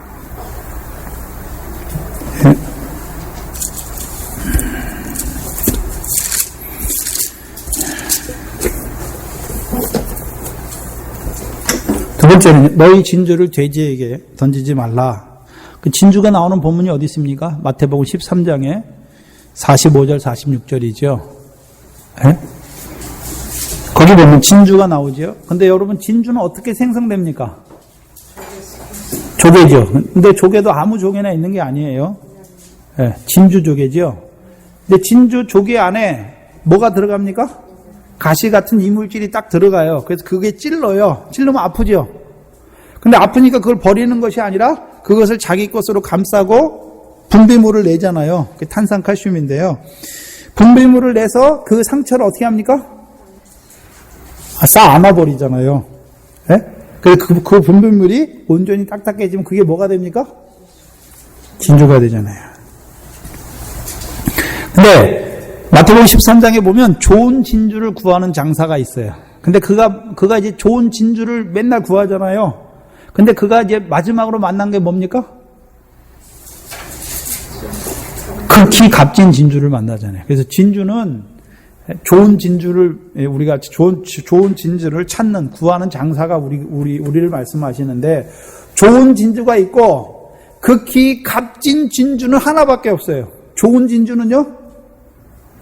A: 두 번째는 너희 진주를 돼지에게 던지지 말라. 그 진주가 나오는 본문이 어디 있습니까? 마태복음 13장에 45절 46절이죠. 거기 보면 진주가 나오죠. 근데 여러분 진주는 어떻게 생성됩니까? 조개죠. 근데 조개도 아무 조개나 있는 게 아니에요. 진주 조개죠. 근데 진주 조개 안에 뭐가 들어갑니까? 가시 같은 이물질이 딱 들어가요. 그래서 그게 찔러요. 찔르면 아프죠. 근데 아프니까 그걸 버리는 것이 아니라 그것을 자기 것으로 감싸고 분비물을 내잖아요. 그게 탄산칼슘인데요. 분비물을 내서 그 상처를 어떻게 합니까? 싸 안아버리잖아요. 그래서 그 분비물이 온전히 딱딱해지면 그게 뭐가 됩니까? 진주가 되잖아요. 근데 마태복음 13장에 보면 좋은 진주를 구하는 장사가 있어요. 근데 그가 이제 좋은 진주를 맨날 구하잖아요. 근데 그가 이제 마지막으로 만난 게 뭡니까? 극히 값진 진주를 만나잖아요. 그래서 진주는 좋은 진주를 우리가 좋은 진주를 찾는 구하는 장사가 우리를 말씀하시는데 근데 진주가 있고 극히 값진 진주는 하나밖에 없어요. 좋은 진주는요?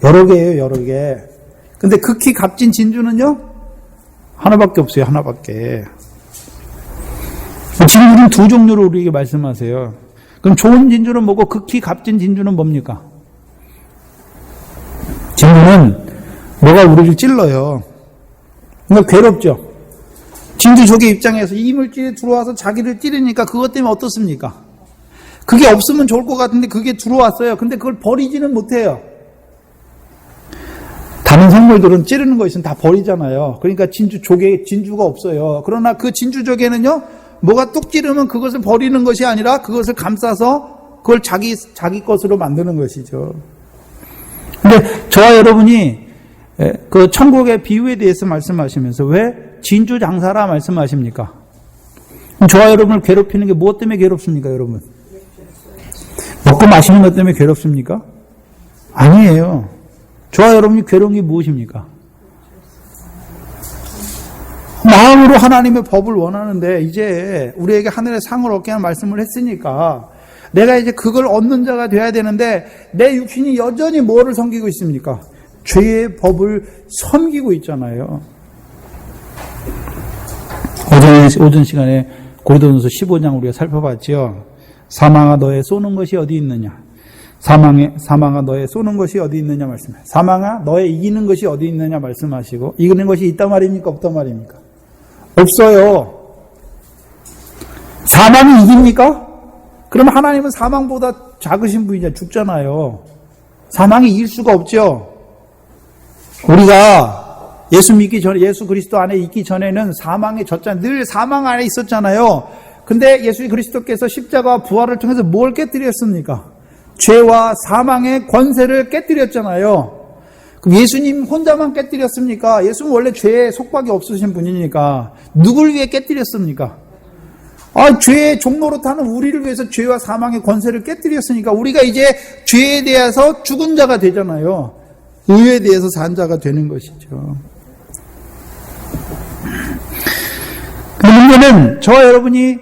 A: 여러 개예요, 여러 개. 근데 극히 값진 진주는요? 하나밖에 없어요, 하나밖에. 진주는 두 종류로 우리에게 말씀하세요. 그럼 좋은 진주는 뭐고 극히 값진 진주는 뭡니까? 진주는 뭐가 우리를 찔러요. 그러니까 괴롭죠. 진주 조개 입장에서 이물질이 들어와서 자기를 찌르니까 그것 때문에 어떻습니까? 그게 없으면 좋을 것 같은데 그게 들어왔어요. 근데 그걸 버리지는 못해요. 다른 생물들은 찌르는 거 있으면 다 버리잖아요. 그러니까 진주가 없어요. 그러나 그 진주 조개는요, 뭐가 뚝 찌르면 그것을 버리는 것이 아니라 그것을 감싸서 그걸 자기 것으로 만드는 것이죠. 근데 저와 여러분이 그 천국의 비유에 대해서 말씀하시면서 왜 진주 장사라 말씀하십니까? 저와 여러분을 괴롭히는 게 무엇 때문에 괴롭습니까, 여러분? 먹고 마시는 것 때문에 괴롭습니까? 아니에요. 저와 여러분이 괴로운 게 무엇입니까? 마음으로 하나님의 법을 원하는데 이제 우리에게 하늘의 상을 얻게 하는 말씀을 했으니까 내가 이제 그걸 얻는 자가 돼야 되는데 내 육신이 여전히 뭐를 섬기고 있습니까? 죄의 법을 섬기고 있잖아요. 오전 시간에 고린도전서 15장 우리가 살펴봤죠. 사망아 너의 쏘는 것이 어디 있느냐? 사망아 너의 쏘는 것이 어디 있느냐 말씀해. 사망아 너의 이기는 것이 어디 있느냐 말씀하시고 이기는 것이 있단 말입니까? 없단 말입니까? 없어요. 사망이 이깁니까? 그럼 하나님은 사망보다 작으신 분이냐 죽잖아요. 사망이 이길 수가 없죠. 우리가 예수 믿기 전에 예수 그리스도 안에 있기 전에는 사망에 졌잖아요. 늘 사망 안에 있었잖아요. 근데 예수 그리스도께서 십자가와 부활을 통해서 뭘 깨뜨렸습니까? 죄와 사망의 권세를 깨뜨렸잖아요. 그럼 예수님 혼자만 깨뜨렸습니까? 예수는 원래 죄에 속박이 없으신 분이니까 누굴 위해 깨뜨렸습니까? 죄의 종로로 타는 우리를 위해서 죄와 사망의 권세를 깨뜨렸으니까 우리가 이제 죄에 대해서 죽은 자가 되잖아요. 의에 대해서 산 자가 되는 것이죠. 그 문제는 저와 여러분이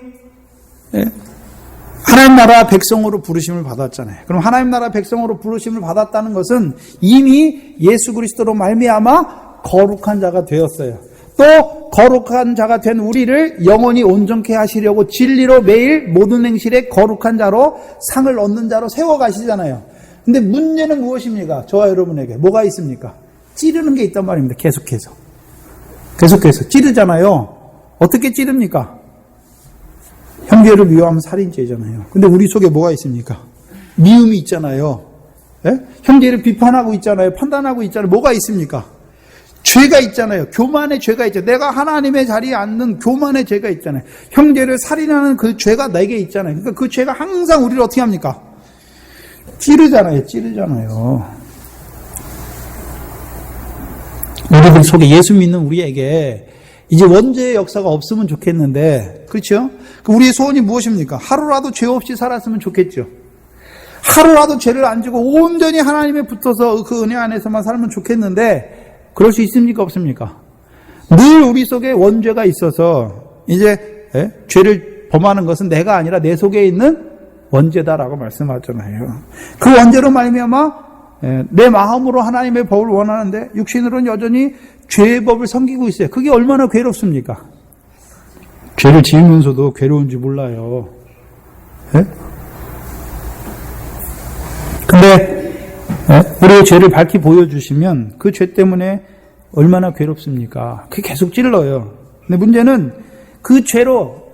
A: 하나님 나라 백성으로 부르심을 받았잖아요. 그럼 하나님 나라 백성으로 부르심을 받았다는 것은 이미 예수 그리스도로 말미암아 거룩한 자가 되었어요. 또 거룩한 자가 된 우리를 영원히 온전케 하시려고 진리로 매일 모든 행실에 거룩한 자로 상을 얻는 자로 세워가시잖아요. 근데 문제는 무엇입니까? 저와 여러분에게 뭐가 있습니까? 찌르는 게 있단 말입니다. 계속해서 찌르잖아요. 어떻게 찌릅니까? 형제를 미워하면 살인죄잖아요. 근데 우리 속에 뭐가 있습니까? 미움이 있잖아요. 예? 형제를 비판하고 있잖아요. 판단하고 있잖아요. 뭐가 있습니까? 죄가 있잖아요. 교만의 죄가 있죠. 내가 하나님의 자리에 앉는 교만의 죄가 있잖아요. 형제를 살인하는 그 죄가 내게 있잖아요. 그러니까 그 죄가 항상 우리를 어떻게 합니까? 찌르잖아요. 우리들 속에 예수 믿는 우리에게 이제 원죄의 역사가 없으면 좋겠는데, 그렇죠? 우리의 소원이 무엇입니까? 하루라도 죄 없이 살았으면 좋겠죠. 하루라도 죄를 안 지고 온전히 하나님에 붙어서 그 은혜 안에서만 살면 좋겠는데, 그럴 수 있습니까? 없습니까? 늘 우리 속에 원죄가 있어서 이제 죄를 범하는 것은 내가 아니라 내 속에 있는 원죄다라고 말씀하잖아요. 그 원죄로 말미암아 내 마음으로 하나님의 법을 원하는데 육신으로는 여전히 죄의 법을 섬기고 있어요. 그게 얼마나 괴롭습니까? 죄를 지으면서도 괴로운지 몰라요. 근데 우리의 죄를 밝히 보여주시면 그 죄 때문에 얼마나 괴롭습니까? 그게 계속 찔러요. 근데 문제는 그 죄로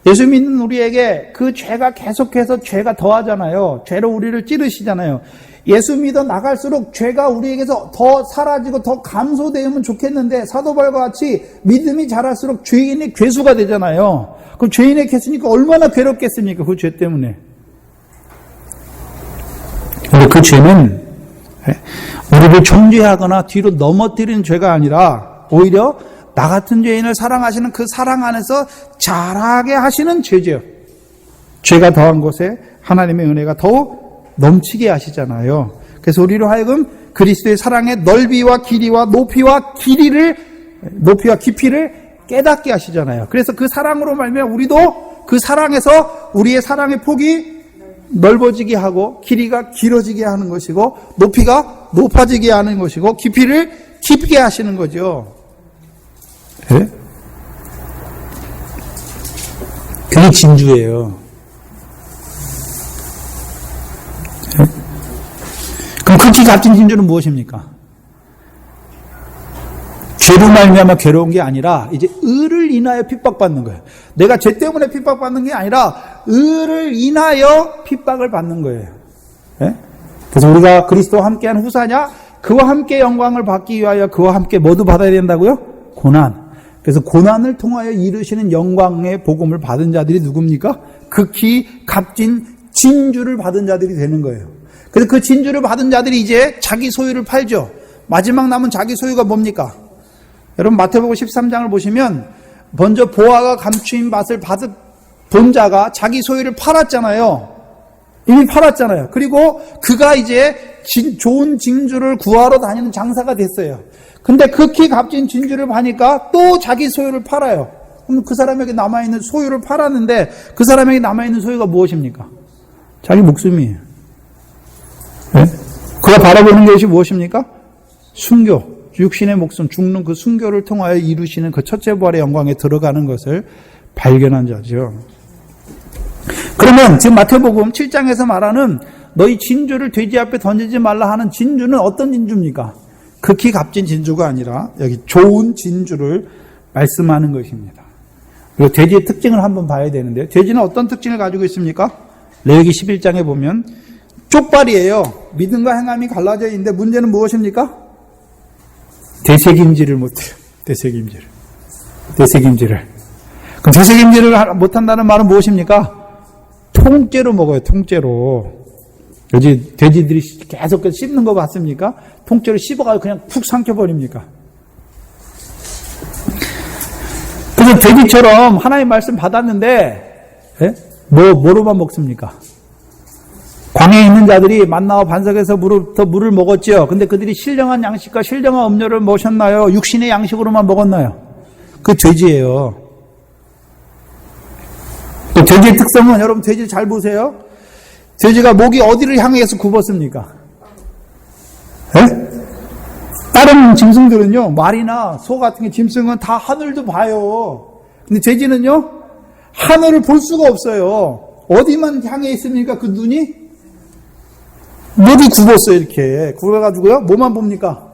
A: 예수 믿는 우리에게 그 죄가 계속해서 죄가 더하잖아요. 죄로 우리를 찌르시잖아요. 예수 믿어 나갈수록 죄가 우리에게서 더 사라지고 더 감소되면 좋겠는데 사도 바울과 같이 믿음이 자랄수록 죄인의 괴수가 되잖아요. 그럼 죄인의 괴수니까 얼마나 괴롭겠습니까? 그 죄 때문에. 근데 그 죄는 우리를 정죄하거나 뒤로 넘어뜨리는 죄가 아니라 오히려 나 같은 죄인을 사랑하시는 그 사랑 안에서 자라게 하시는 죄죠. 죄가 더한 곳에 하나님의 은혜가 더욱 넘치게 하시잖아요. 그래서 우리로 하여금 그리스도의 사랑의 넓이와 길이와 높이와 깊이를 깨닫게 하시잖아요. 그래서 그 사랑으로 말미암아 우리도 그 사랑에서 우리의 사랑의 폭이 넓어지게 하고 길이가 길어지게 하는 것이고 높이가 높아지게 하는 것이고 깊이를 깊게 하시는 거죠. 네? 그게 진주예요. 네? 그럼 극히 값진 진주는 무엇입니까? 죄로 말미암아 괴로운 게 아니라 이제 의를 인하여 핍박받는 거예요. 내가 죄 때문에 핍박받는 게 아니라 의를 인하여 핍박을 받는 거예요. 네? 그래서 우리가 그리스도와 함께한 후사냐? 그와 함께 영광을 받기 위하여 그와 함께 뭐도 받아야 된다고요? 고난. 그래서 고난을 통하여 이루시는 영광의 복음을 받은 자들이 누굽니까? 극히 값진 진주를 받은 자들이 되는 거예요. 그래서 그 진주를 받은 자들이 이제 자기 소유를 팔죠. 마지막 남은 자기 소유가 뭡니까? 여러분 마태복음 13장을 보시면 먼저 보아가 감추인 맛을 본 자가 자기 소유를 팔았잖아요. 이미 팔았잖아요. 그리고 그가 이제 좋은 진주를 구하러 다니는 장사가 됐어요. 근데 극히 값진 진주를 파니까 또 자기 소유를 팔아요. 그럼 그 사람에게 남아있는 소유를 팔았는데 그 사람에게 남아있는 소유가 무엇입니까? 자기 목숨이에요. 네? 그가 바라보는 것이 무엇입니까? 순교. 육신의 목숨, 죽는 그 순교를 통하여 이루시는 그 첫째 부활의 영광에 들어가는 것을 발견한 자죠. 그러면 지금 마태복음 7장에서 말하는 너희 진주를 돼지 앞에 던지지 말라 하는 진주는 어떤 진주입니까? 극히 값진 진주가 아니라 여기 좋은 진주를 말씀하는 것입니다. 그리고 돼지의 특징을 한번 봐야 되는데요. 돼지는 어떤 특징을 가지고 있습니까? 레위기 11장에 보면 쪽발이에요. 믿음과 행함이 갈라져 있는데 문제는 무엇입니까? 되새김질을 못해요. 되새김질을. 그럼 되새김질을 못한다는 말은 무엇입니까? 통째로 먹어요. 통째로. 요즘 돼지들이 계속 씹는 거 봤습니까? 통째로 씹어가지고 그냥 푹 삼켜버립니까? 그래서 돼지처럼 하나님 말씀 받았는데, 뭐로만 먹습니까? 광야에 있는 자들이 만나와 반석에서 물을 먹었죠. 근데 그들이 신령한 양식과 신령한 음료를 모셨나요? 육신의 양식으로만 먹었나요? 그 돼지예요. 또 돼지의 특성은 여러분 돼지를 잘 보세요. 돼지가 목이 어디를 향해서 굽었습니까? 예? 다른 짐승들은요, 말이나 소 같은 게 짐승은 다 하늘도 봐요. 근데 돼지는요, 하늘을 볼 수가 없어요. 어디만 향해 있습니까? 그 눈이? 목이 굽었어요, 이렇게. 굽어가지고요, 뭐만 봅니까?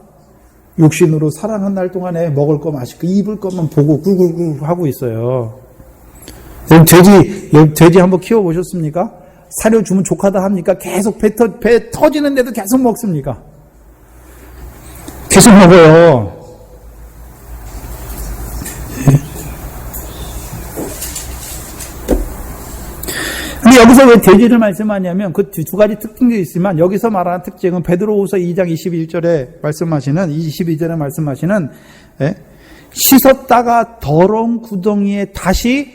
A: 육신으로 살아난 날 동안에 먹을 거 맛있고 입을 것만 보고 굴굴굴 하고 있어요. 돼지 한번 키워보셨습니까? 사료 주면 족하다 합니까? 계속 배 터지는데도 계속 먹습니까? 계속 먹어요. 근데 여기서 왜 돼지를 말씀하냐면 그 두 가지 특징도 있지만 여기서 말하는 특징은 베드로후서 2장 22절에 말씀하시는 22절에 말씀하시는 씻었다가 더러운 구덩이에 다시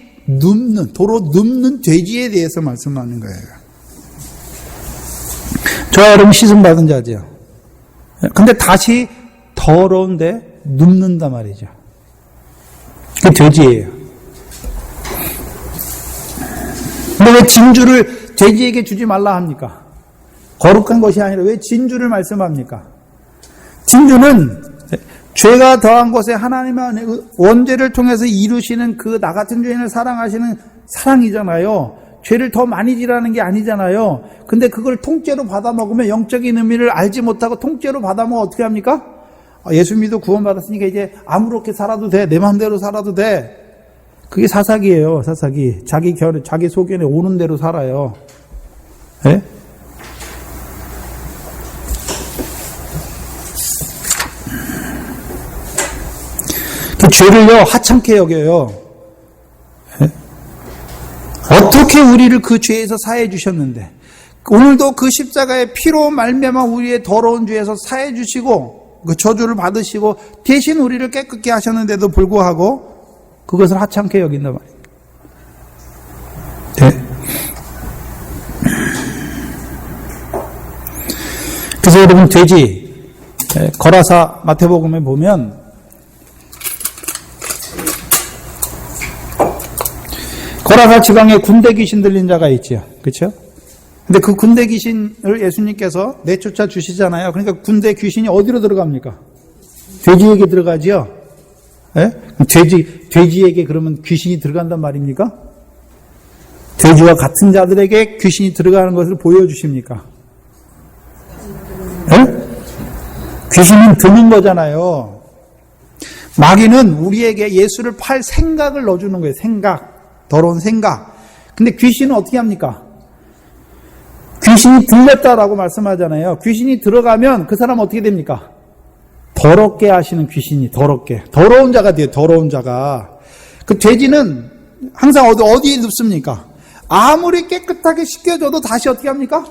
A: 도로 눕는 돼지에 대해서 말씀하는 거예요. 저와 여러분 씻음 받은 자죠. 근데 다시 더러운데 눕는단 말이죠. 그 돼지예요. 근데 왜 진주를 돼지에게 주지 말라 합니까? 거룩한 것이 아니라 왜 진주를 말씀합니까? 진주는 죄가 더한 것에 하나님의 원죄를 통해서 이루시는 그 나 같은 죄인을 사랑하시는 사랑이잖아요. 죄를 더 많이 지라는 게 아니잖아요. 근데 그걸 통째로 받아 먹으면 영적인 의미를 알지 못하고 통째로 받아 먹으면 어떻게 합니까? 예수 믿어 구원받았으니까 이제 아무렇게 살아도 돼. 내 마음대로 살아도 돼. 그게 사사기예요, 사사기. 자기 소견에 오는 대로 살아요. 예? 그 죄를요, 하찮게 여겨요. 예? 어떻게 우리를 그 죄에서 사해 주셨는데, 오늘도 그 십자가의 피로 말미암아 우리의 더러운 죄에서 사해 주시고, 그 저주를 받으시고, 대신 우리를 깨끗게 하셨는데도 불구하고, 그것을 하찮게 여긴단 말이에요. 네. 그래서 여러분 돼지 거라사 마태복음에 보면 거라사 지방에 군대 귀신 들린 자가 있죠. 그렇죠? 근데 그 군대 귀신을 예수님께서 내쫓아 주시잖아요. 그러니까 군대 귀신이 어디로 들어갑니까? 돼지에게 들어가지요. 예? 돼지에게 그러면 귀신이 들어간단 말입니까? 돼지와 같은 자들에게 귀신이 들어가는 것을 보여주십니까? 예? 귀신은 드는 거잖아요. 마귀는 우리에게 예수를 팔 생각을 넣어주는 거예요. 생각. 더러운 생각. 근데 귀신은 어떻게 합니까? 귀신이 들렸다라고 말씀하잖아요. 귀신이 들어가면 그 사람 어떻게 됩니까? 더럽게 하시는 귀신이 더러운 자가 돼요. 더러운 자가. 그 돼지는 항상 어디에 눕습니까? 아무리 깨끗하게 씻겨줘도 다시 어떻게 합니까?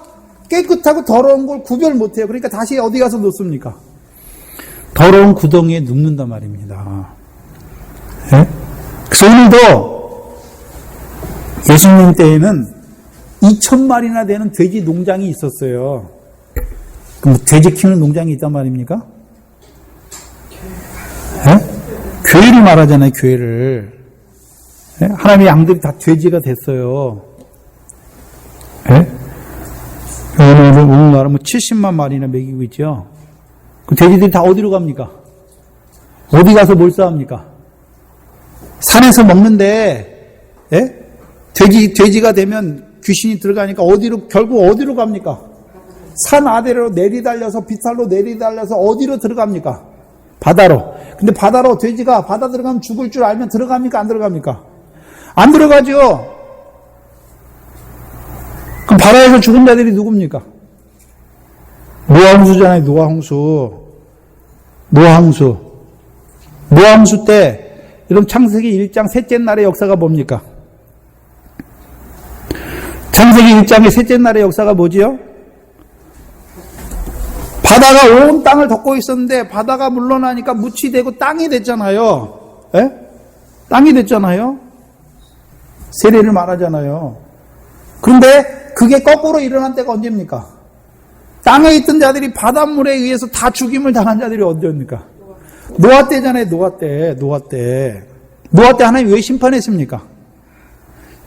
A: 깨끗하고 더러운 걸 구별 못해요. 그러니까 다시 어디 가서 눕습니까? 더러운 구덩이에 눕는단 말입니다. 네? 그래서 오늘도 예수님 때에는 2,000마리나 되는 돼지 농장이 있었어요. 그럼 돼지 키우는 농장이 있단 말입니까? 네? 교회를 말하잖아요, 교회를. 네? 하나님의 양들이 다 돼지가 됐어요. 네? 오늘날은 70만 마리나 먹이고 있죠. 그 돼지들이 다 어디로 갑니까? 어디 가서 뭘 싸웁니까? 산에서 먹는데, 네? 돼지가 되면 귀신이 들어가니까 결국 어디로 갑니까? 산 아래로 내리달려서, 비탈로 내리달려서 어디로 들어갑니까? 바다로. 근데 바다로 돼지가 바다 들어가면 죽을 줄 알면 들어갑니까? 안 들어갑니까? 안 들어가죠. 그럼 바다에서 죽은 자들이 누굽니까? 노아홍수잖아요. 노아홍수 때 여러분 창세기 1장 셋째 날의 역사가 뭡니까? 창세기 1장의 셋째 날의 역사가 뭐지요? 바다가 온 땅을 덮고 있었는데 바다가 물러나니까 묻이 되고 땅이 됐잖아요. 에? 땅이 됐잖아요. 세례를 말하잖아요. 그런데 그게 거꾸로 일어난 때가 언제입니까? 땅에 있던 자들이 바닷물에 의해서 다 죽임을 당한 자들이 언제입니까? 노아 때잖아요. 노아 때 하나님 왜 심판했습니까?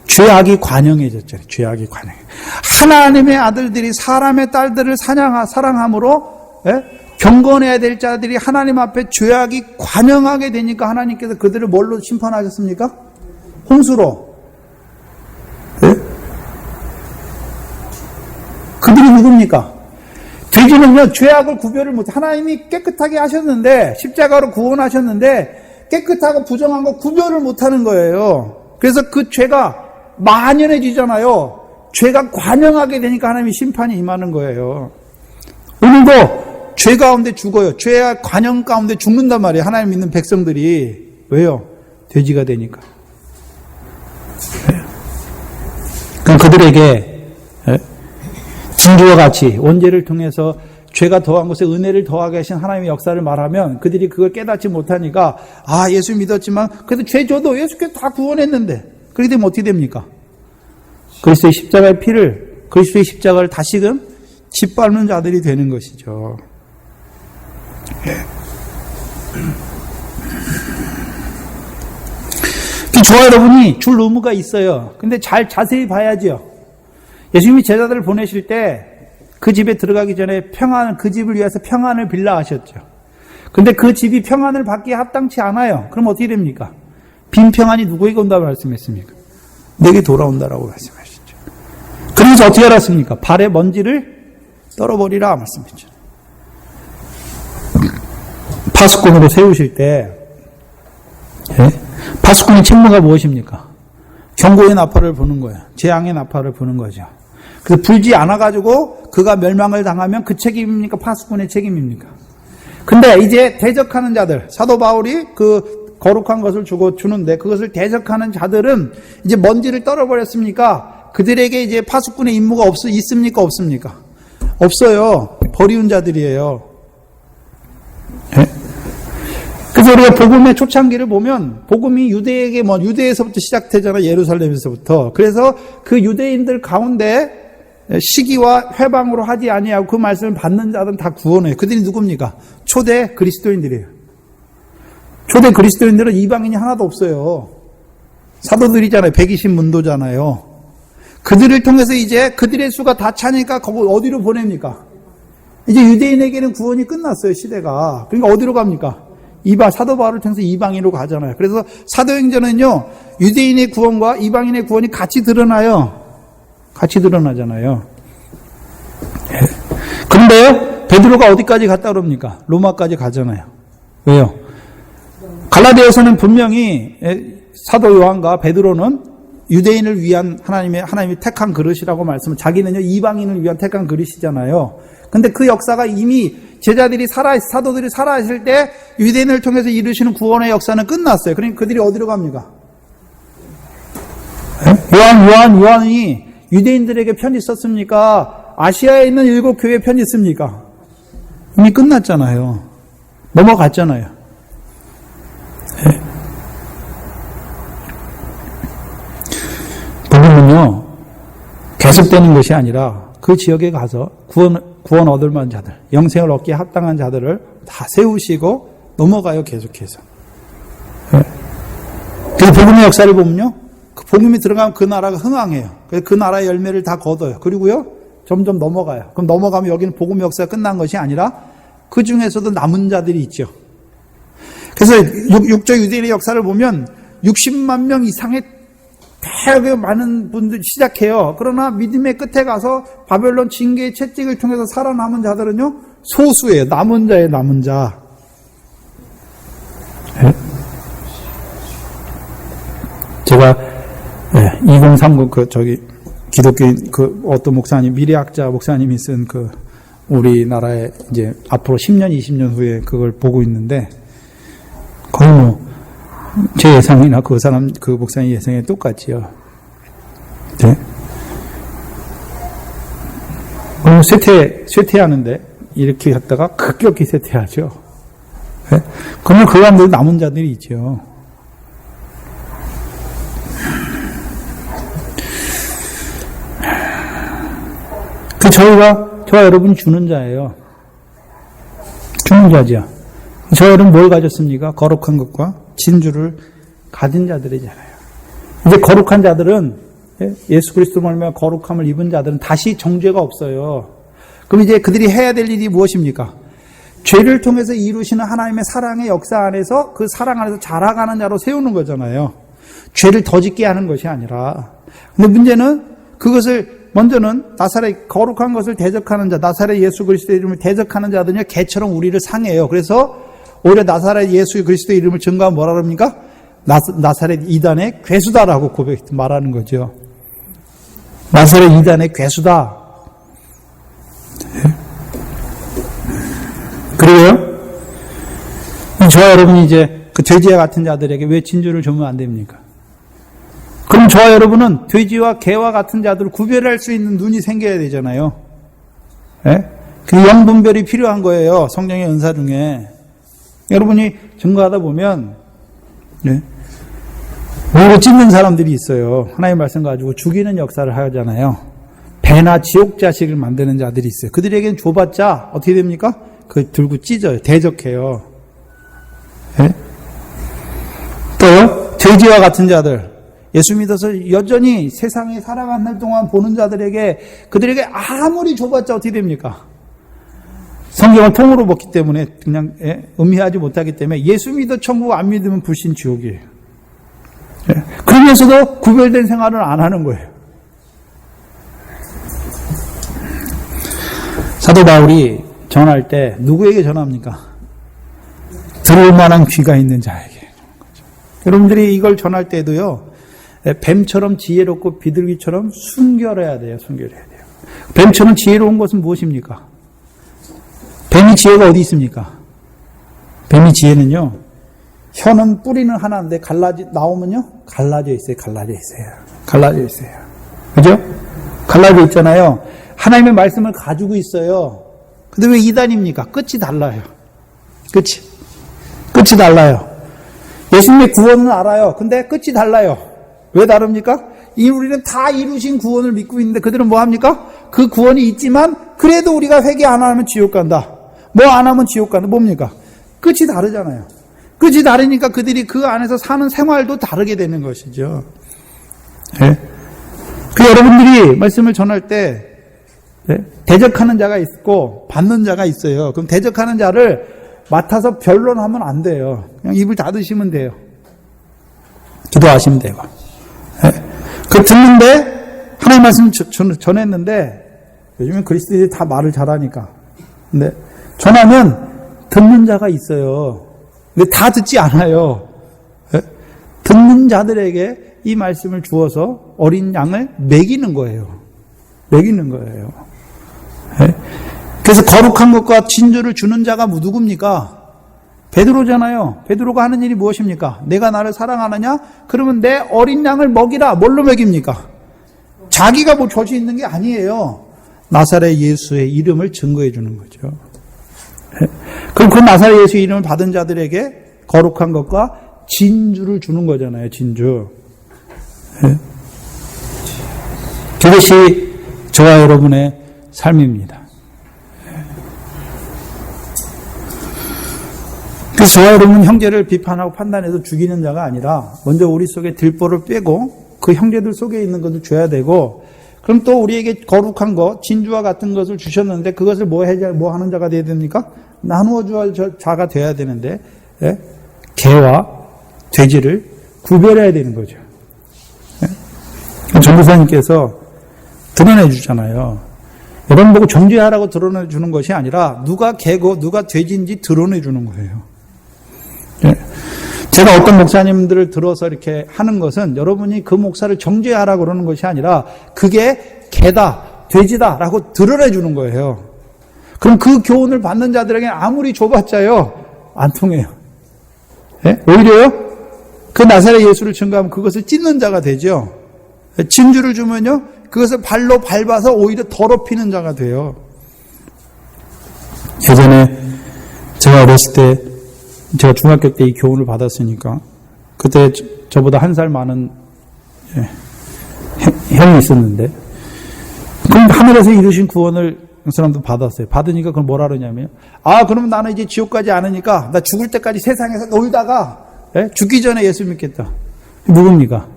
A: 죄악이 관영해졌잖아요. 죄악이 관영. 하나님의 아들들이 사람의 딸들을 사랑함으로 경건해야 될 자들이 하나님 앞에 죄악이 관영하게 되니까 하나님께서 그들을 뭘로 심판하셨습니까? 홍수로. 그들이 누굽니까? 돼지는요, 죄악을 구별을 못해. 하나님이 깨끗하게 하셨는데, 십자가로 구원하셨는데, 깨끗하고 부정한 거 구별을 못하는 거예요. 그래서 그 죄가 만연해지잖아요. 죄가 관영하게 되니까 하나님이 심판이 임하는 거예요. 오늘도 죄 가운데 죽어요. 죄의 관영 가운데 죽는단 말이에요. 하나님 믿는 백성들이. 왜요? 돼지가 되니까. 그럼 그들에게 진주와 같이 원죄를 통해서 죄가 더한 것에 은혜를 더하게 하신 하나님의 역사를 말하면 그들이 그걸 깨닫지 못하니까 예수 믿었지만 그래도 죄 줘도 예수께서 다 구원했는데 그렇게 되면 어떻게 됩니까? 그리스도의 십자가의 피를 그리스도의 십자가를 다시금 짓밟는 자들이 되는 것이죠. 저와 여러분이 줄 의무가 있어요. 근데 자세히 봐야죠. 예수님이 제자들을 보내실 때 그 집에 들어가기 전에 그 집을 위해서 평안을 빌라 하셨죠. 근데 그 집이 평안을 받기에 합당치 않아요. 그럼 어떻게 됩니까? 빈 평안이 누구에게 온다고 말씀했습니까? 내게 돌아온다라고 말씀하셨죠. 그러면서 어떻게 알았습니까? 발에 먼지를 떨어버리라 말씀했죠. 파수꾼으로 세우실 때 파수꾼의 책무가 무엇입니까? 경고의 나팔을 부는 거예요. 재앙의 나팔을 부는 거죠. 그래서 불지 않아가지고 그가 멸망을 당하면 그 책임입니까? 파수꾼의 책임입니까? 근데 이제 대적하는 자들, 사도 바울이 그 거룩한 것을 주는데 그것을 대적하는 자들은 이제 먼지를 떨어버렸습니까? 그들에게 이제 파수꾼의 임무가 있습니까? 없습니까? 없어요. 버리운 자들이에요. 그래서 우리가 복음의 초창기를 보면 복음이 유대에서부터 시작되잖아요. 예루살렘에서부터. 그래서 그 유대인들 가운데 시기와 회방으로 하지 아니하고 그 말씀을 받는 자들은 다 구원해요. 그들이 누굽니까? 초대 그리스도인들이에요. 초대 그리스도인들은 이방인이 하나도 없어요. 사도들이잖아요. 120문도잖아요. 그들을 통해서 이제 그들의 수가 다 차니까 거기 어디로 보냅니까? 이제 유대인에게는 구원이 끝났어요. 시대가. 그러니까 어디로 갑니까? 사도 바울을 통해서 이방인으로 가잖아요. 그래서 사도행전은요, 유대인의 구원과 이방인의 구원이 같이 드러나요. 같이 드러나잖아요. 그런데요, 베드로가 어디까지 갔다 그럽니까? 로마까지 가잖아요. 왜요? 갈라디아서는 분명히 사도 요한과 베드로는 유대인을 위한 하나님이 택한 그릇이라고 말씀을, 자기는요, 이방인을 위한 택한 그릇이잖아요. 근데 그 역사가 이미 제자들이 사도들이 살아있을 때 유대인을 통해서 이루시는 구원의 역사는 끝났어요. 그러니까 그들이 어디로 갑니까? 요한이 유대인들에게 편지 썼습니까? 아시아에 있는 7교회에 편지 씁니까? 이미 끝났잖아요. 넘어갔잖아요. 복음은요, 계속되는 것이 아니라 그 지역에 가서 구원 얻을 만한 자들, 영생을 얻기에 합당한 자들을 다 세우시고 넘어가요, 계속해서. 그 복음의 역사를 보면요, 그 복음이 들어가면 그 나라가 흥황해요. 그래서 그 나라의 열매를 다 거둬요. 그리고요, 점점 넘어가요. 그럼 넘어가면 여기는 복음의 역사가 끝난 것이 아니라 그 중에서도 남은 자들이 있죠. 그래서 육조 유대인의 역사를 보면 60만 명 이상의 되게 많은 분들이 시작해요. 그러나 믿음의 끝에 가서 바벨론 징계의 채찍을 통해서 살아남은 자들은요, 소수예요. 남은 자예요, 남은 자. 제가 2030 기독교인 어떤 목사님, 미래학자 목사님이 쓴 우리나라에 이제 앞으로 10년, 20년 후에 그걸 보고 있는데 거의 제 예상이나 그 목사님 예상이 똑같지요. 네. 쇠퇴하는데 이렇게 했다가 급격히 쇠퇴하죠. 네? 그러면 그 가운데 남은 자들이 있죠. 저와 여러분이 주는 자예요. 주는 자죠. 저와 여러분 뭘 가졌습니까? 거룩한 것과 진주를 가진 자들이잖아요. 이제 거룩한 자들은 예수 그리스도 말미암아 거룩함을 입은 자들은 다시 정죄가 없어요. 그럼 이제 그들이 해야 될 일이 무엇입니까? 죄를 통해서 이루시는 하나님의 사랑의 역사 안에서 그 사랑 안에서 자라가는 자로 세우는 거잖아요. 죄를 더 짓게 하는 것이 아니라. 근데 문제는 그것을 먼저는 나사렛 거룩한 것을 대적하는 자, 나사렛 예수 그리스도의 이름을 대적하는 자들은요 개처럼 우리를 상해요. 그래서 오히려 나사렛 예수 그리스도의 이름을 증거하면 뭐라 그럽니까? 나사렛 이단의 괴수다라고 말하는 거죠. 나사렛 이단의 괴수다. 그리고요, 저와 여러분이 이제 그 돼지와 같은 자들에게 왜 진주를 주면 안 됩니까? 그럼 저와 여러분은 돼지와 개와 같은 자들을 구별할 수 있는 눈이 생겨야 되잖아요. 예? 그 영분별이 필요한 거예요. 성령의 은사 중에. 여러분이 증거하다 보면, 예? 오히려 찢는 사람들이 있어요. 하나님의 말씀 가지고 죽이는 역사를 하잖아요. 배나 지옥 자식을 만드는 자들이 있어요. 그들에게는 줘봤자 어떻게 됩니까? 그 들고 찢어요. 대적해요. 예? 또요, 돼지와 같은 자들. 예수 믿어서 여전히 세상에 살아가는 날 동안 보는 자들에게 그들에게 아무리 줘봤자 어떻게 됩니까? 성경을 통으로 먹기 때문에 그냥 음미하지 못하기 때문에 예수 믿어 천국 안 믿으면 불신 지옥이에요. 그러면서도 구별된 생활을 안 하는 거예요. 사도 바울이 전할 때 누구에게 전합니까? 들을 만한 귀가 있는 자에게. 여러분들이 이걸 전할 때도요, 뱀처럼 지혜롭고 비둘기처럼 순결해야 돼요. 순결해야 돼요. 뱀처럼 지혜로운 것은 무엇입니까? 뱀이 지혜가 어디 있습니까? 뱀이 지혜는요, 혀는 뿌리는 하나인데 나오면요, 갈라져 있어요. 갈라져 있어요. 갈라져 있어요. 그죠? 갈라져 있잖아요. 하나님의 말씀을 가지고 있어요. 근데 왜 이단입니까? 끝이 달라요. 끝이 달라요. 예수님의 구원은 알아요. 근데 끝이 달라요. 왜 다릅니까? 우리는 다 이루신 구원을 믿고 있는데 그들은 뭐 합니까? 그 구원이 있지만 그래도 우리가 회개 안 하면 지옥 간다. 뭐 안 하면 지옥 간다. 뭡니까? 끝이 다르잖아요. 끝이 다르니까 그들이 그 안에서 사는 생활도 다르게 되는 것이죠. 네? 그 여러분들이 말씀을 전할 때 대적하는 자가 있고 받는 자가 있어요. 그럼 대적하는 자를 맡아서 변론하면 안 돼요. 그냥 입을 닫으시면 돼요. 기도하시면 되고. 그 듣는데 하나님 말씀 전했는데 요즘엔 그리스도인들이 다 말을 잘하니까. 근데 전하면 듣는 자가 있어요. 근데 다 듣지 않아요. 듣는 자들에게 이 말씀을 주어서 어린 양을 먹이는 거예요. 먹이는 거예요. 그래서 거룩한 것과 진주를 주는 자가 누굽니까? 베드로잖아요. 베드로가 하는 일이 무엇입니까? 내가 나를 사랑하느냐? 그러면 내 어린 양을 먹이라. 뭘로 먹입니까? 자기가 뭐 젖이 있는 게 아니에요. 나사렛 예수의 이름을 증거해 주는 거죠. 그럼 그 나사렛 예수의 이름을 받은 자들에게 거룩한 것과 진주를 주는 거잖아요. 진주. 그것이 저와 여러분의 삶입니다. 그래서 저와 여러분은 형제를 비판하고 판단해서 죽이는 자가 아니라 먼저 우리 속에 들보를 빼고 그 형제들 속에 있는 것을 줘야 되고, 그럼 또 우리에게 거룩한 것, 진주와 같은 것을 주셨는데 그것을 뭐 하는 자가 돼야 됩니까? 나누어 줄 자가 돼야 되는데, 개와 돼지를 구별해야 되는 거죠. 전도사님께서 드러내 주잖아요. 여러분 보고 정죄하라고 드러내 주는 것이 아니라 누가 개고 누가 돼지인지 드러내 주는 거예요. 제가 어떤 목사님들을 들어서 이렇게 하는 것은 여러분이 그 목사를 정죄하라고 그러는 것이 아니라 그게 개다, 돼지다라고 드러내 주는 거예요. 그럼 그 교훈을 받는 자들에게 아무리 줘봤자요, 안 통해요. 오히려요, 그 나사렛 예수를 증거하면 그것을 찢는 자가 되죠. 진주를 주면요, 그것을 발로 밟아서 오히려 더럽히는 자가 돼요. 예전에 제가 어렸을 때, 제가 중학교 때 이 교훈을 받았으니까, 그때 저보다 한 살 많은 형이 있었는데, 그럼 하늘에서 이루신 구원을 그 사람도 받았어요. 받으니까 그걸 뭐라 그러냐면, 그럼 나는 이제 지옥 가지 않으니까 나 죽을 때까지 세상에서 놀다가 죽기 전에 예수 믿겠다. 누굽니까?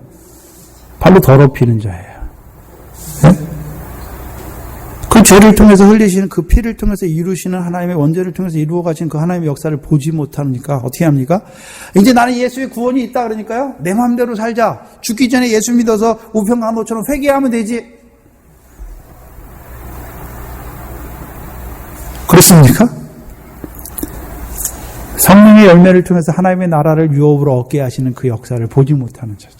A: 발로 더럽히는 자예요. 그 죄를 통해서 흘리시는 그 피를 통해서 이루시는 하나님의 원죄를 통해서 이루어 가신 그 하나님의 역사를 보지 못하니까 어떻게 합니까? 이제 나는 예수의 구원이 있다 그러니까요. 내 마음대로 살자. 죽기 전에 예수 믿어서 우편간호처럼 회개하면 되지. 그렇습니까? 성령의 열매를 통해서 하나님의 나라를 유업으로 얻게 하시는 그 역사를 보지 못하는 자죠.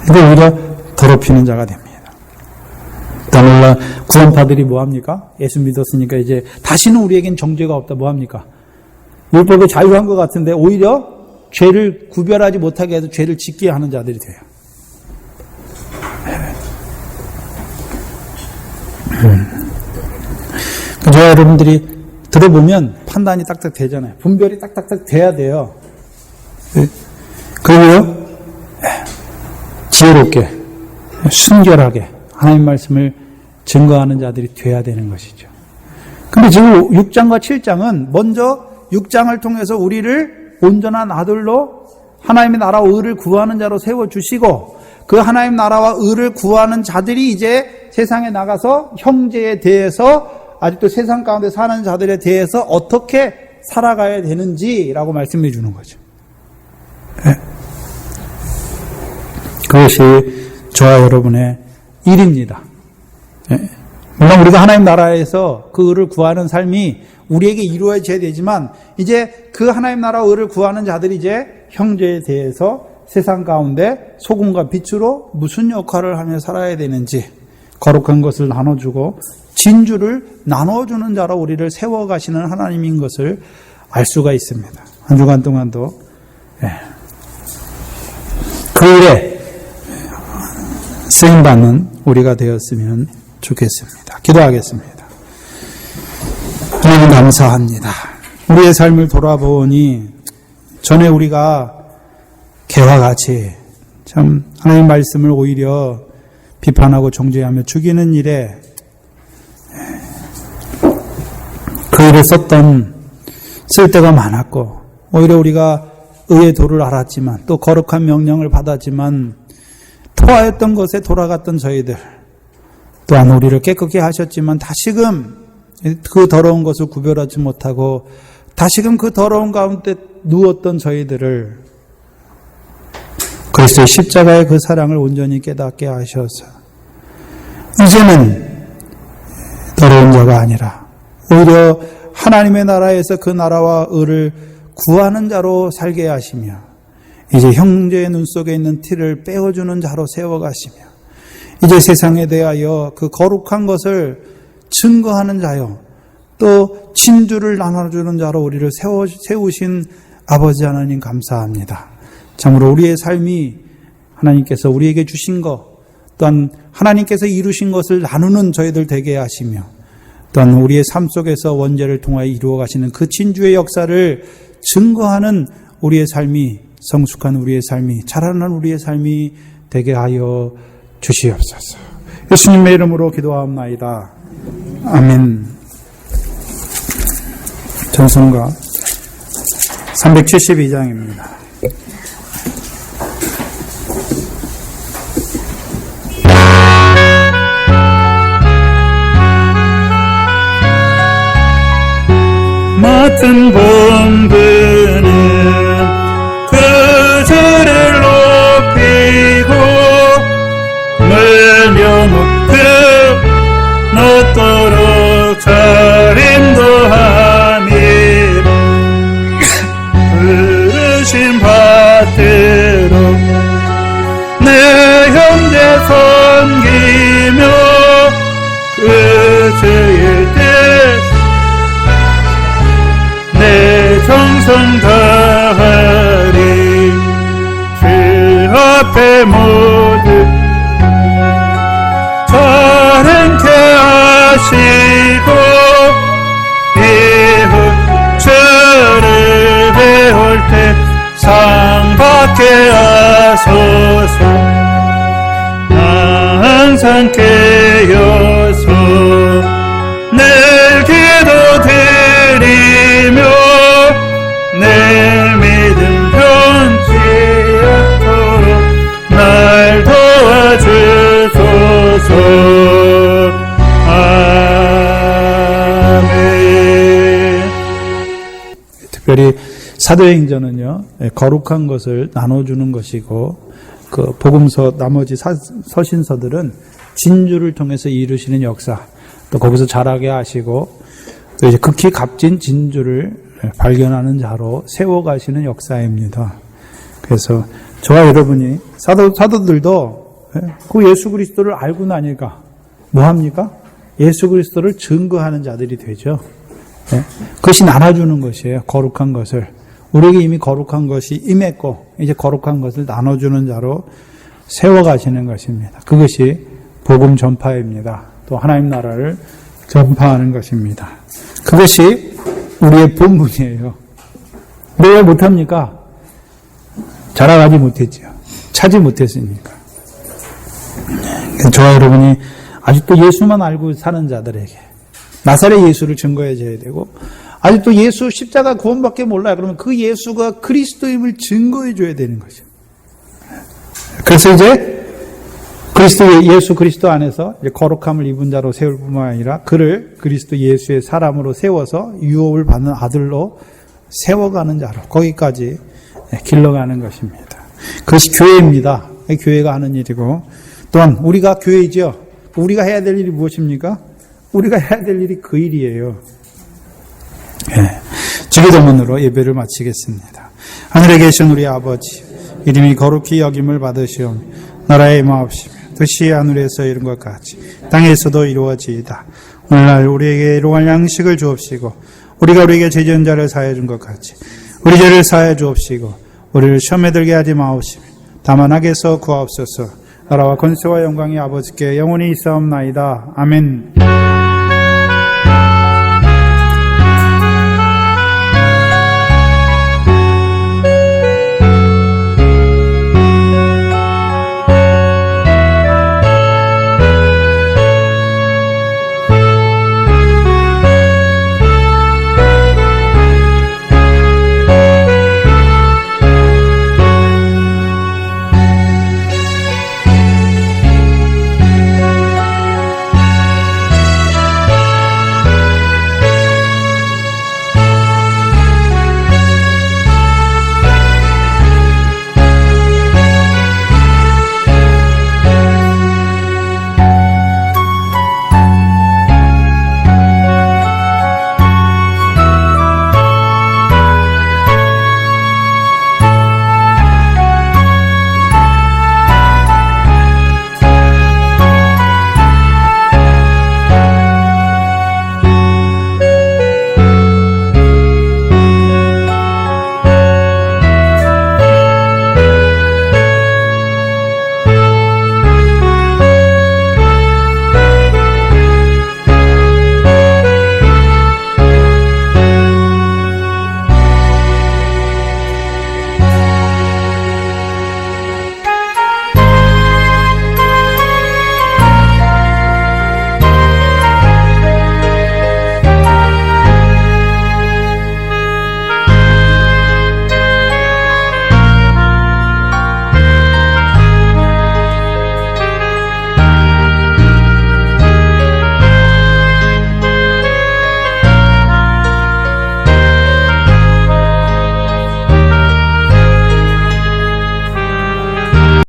A: 이거 오히려 더럽히는 자가 됩니다. 오늘 구원파들이 뭐합니까? 예수 믿었으니까 이제 다시는 우리에겐 정죄가 없다. 뭐합니까? 율법에 자유한 것 같은데 오히려 죄를 구별하지 못하게 해서 죄를 짓게 하는 자들이 돼요. 저와 여러분들이 들어보면 판단이 딱딱 되잖아요. 분별이 딱딱딱 돼야 돼요. 그리고요, 지혜롭게, 순결하게 하나님 말씀을 증거하는 자들이 돼야 되는 것이죠. 근데 지금 6장과 7장은 먼저 6장을 통해서 우리를 온전한 아들로 하나님의 나라와 의를 구하는 자로 세워주시고 그 하나님 나라와 의를 구하는 자들이 이제 세상에 나가서 형제에 대해서 아직도 세상 가운데 사는 자들에 대해서 어떻게 살아가야 되는지라고 말씀해 주는 거죠. 네. 그것이 저와 여러분의 일입니다. 네. 물론 우리가 하나님 나라에서 그 의를 구하는 삶이 우리에게 이루어져야 되지만 이제 그 하나님 나라와 의를 구하는 자들이 이제 형제에 대해서 세상 가운데 소금과 빛으로 무슨 역할을 하며 살아야 되는지 거룩한 것을 나눠주고 진주를 나눠주는 자로 우리를 세워가시는 하나님인 것을 알 수가 있습니다. 한 주간 동안도 그 일에 쓰임받는 우리가 되었으면 좋겠습니다. 기도하겠습니다. 하나님 감사합니다. 우리의 삶을 돌아보니 전에 우리가 개와 같이 참 하나님 말씀을 오히려 비판하고 정죄하며 죽이는 일에 그 일을 쓸 때가 많았고 오히려 우리가 의의 도를 알았지만 또 거룩한 명령을 받았지만 토하였던 것에 돌아갔던 저희들 또한 우리를 깨끗게 하셨지만 다시금 그 더러운 것을 구별하지 못하고 다시금 그 더러운 가운데 누웠던 저희들을 그리스도의 십자가의 그 사랑을 온전히 깨닫게 하셔서 이제는 더러운 자가 아니라 오히려 하나님의 나라에서 그 나라와 의를 구하는 자로 살게 하시며 이제 형제의 눈 속에 있는 티를 빼어주는 자로 세워가시며 이제 세상에 대하여 그 거룩한 것을 증거하는 자요 또 진주를 나눠주는 자로 우리를 세우신 아버지 하나님 감사합니다. 참으로 우리의 삶이 하나님께서 우리에게 주신 것 또한 하나님께서 이루신 것을 나누는 저희들 되게 하시며 또한 우리의 삶 속에서 원죄를 통하여 이루어 가시는 그 진주의 역사를 증거하는 우리의 삶이 성숙한 우리의 삶이 자라난 우리의 삶이 되게 하여 주시옵소서. 예수님의 이름으로 기도하옵나이다. 아멘. 전성가 372장입니다.
B: 맡은 본분은 그 주를 높이고 늘려놓고 높도록 잘 인도하니 부르신 받들어 내 형제 섬기며 그 주의 뜻 내 정성 다하리 주 앞에 모두 잘 행케 하시고 이후 주를 배울 때 상 받게 하소서. 항상 깨어서 늘 기도드리며 내 믿음 변치 않도록 날 도와주소서.
A: 특별히 사도행전은요, 거룩한 것을 나눠주는 것이고, 그 복음서 나머지 서신서들은 진주를 통해서 이루시는 역사, 또 거기서 자라게 하시고, 또 이제 극히 값진 진주를 발견하는 자로 세워가시는 역사입니다. 그래서 저와 여러분이 사도들도 그 예수 그리스도를 알고 나니까 뭐 합니까? 예수 그리스도를 증거하는 자들이 되죠. 그것이 나눠주는 것이에요. 거룩한 것을. 우리에게 이미 거룩한 것이 임했고 이제 거룩한 것을 나눠주는 자로 세워가시는 것입니다. 그것이 복음 전파입니다. 또 하나님 나라를 전파하는 것입니다. 그것이 우리의 본분이에요. 왜 못합니까? 자라가지 못했죠. 차지 못했으니까. 저와 여러분이 아직도 예수만 알고 사는 자들에게 나사렛 예수를 증거해줘야 되고, 아직도 예수 십자가 구원밖에 몰라요. 그러면 그 예수가 그리스도임을 증거해줘야 되는 거죠. 그래서 이제 예수 그리스도 안에서 이제 거룩함을 입은 자로 세울 뿐만 아니라 그를 그리스도 예수의 사람으로 세워서 유업을 받는 아들로 세워가는 자로 거기까지 길러가는 것입니다. 그것이 교회입니다. 교회가 하는 일이고, 또한 우리가 교회이죠. 우리가 해야 될 일이 무엇입니까? 우리가 해야 될 일이 그 일이에요. 주기도문으로 예배를 마치겠습니다. 하늘에 계신 우리 아버지, 이름이 거룩히 여김을 받으시오며 나라의 임하옵시며 뜻이 하늘에서 이룬 것 같이 땅에서도 이루어지이다. 오늘날 우리에게 일용할 양식을 주옵시고, 우리가 우리에게 죄 지은 자를 사하여 준 것 같이 우리 죄를 사하여 주옵시고, 우리를 시험에 들게 하지 마옵시며 다만 악에서 구하옵소서. 나라와 권세와 영광이 아버지께 영원히 있사옵나이다. 아멘.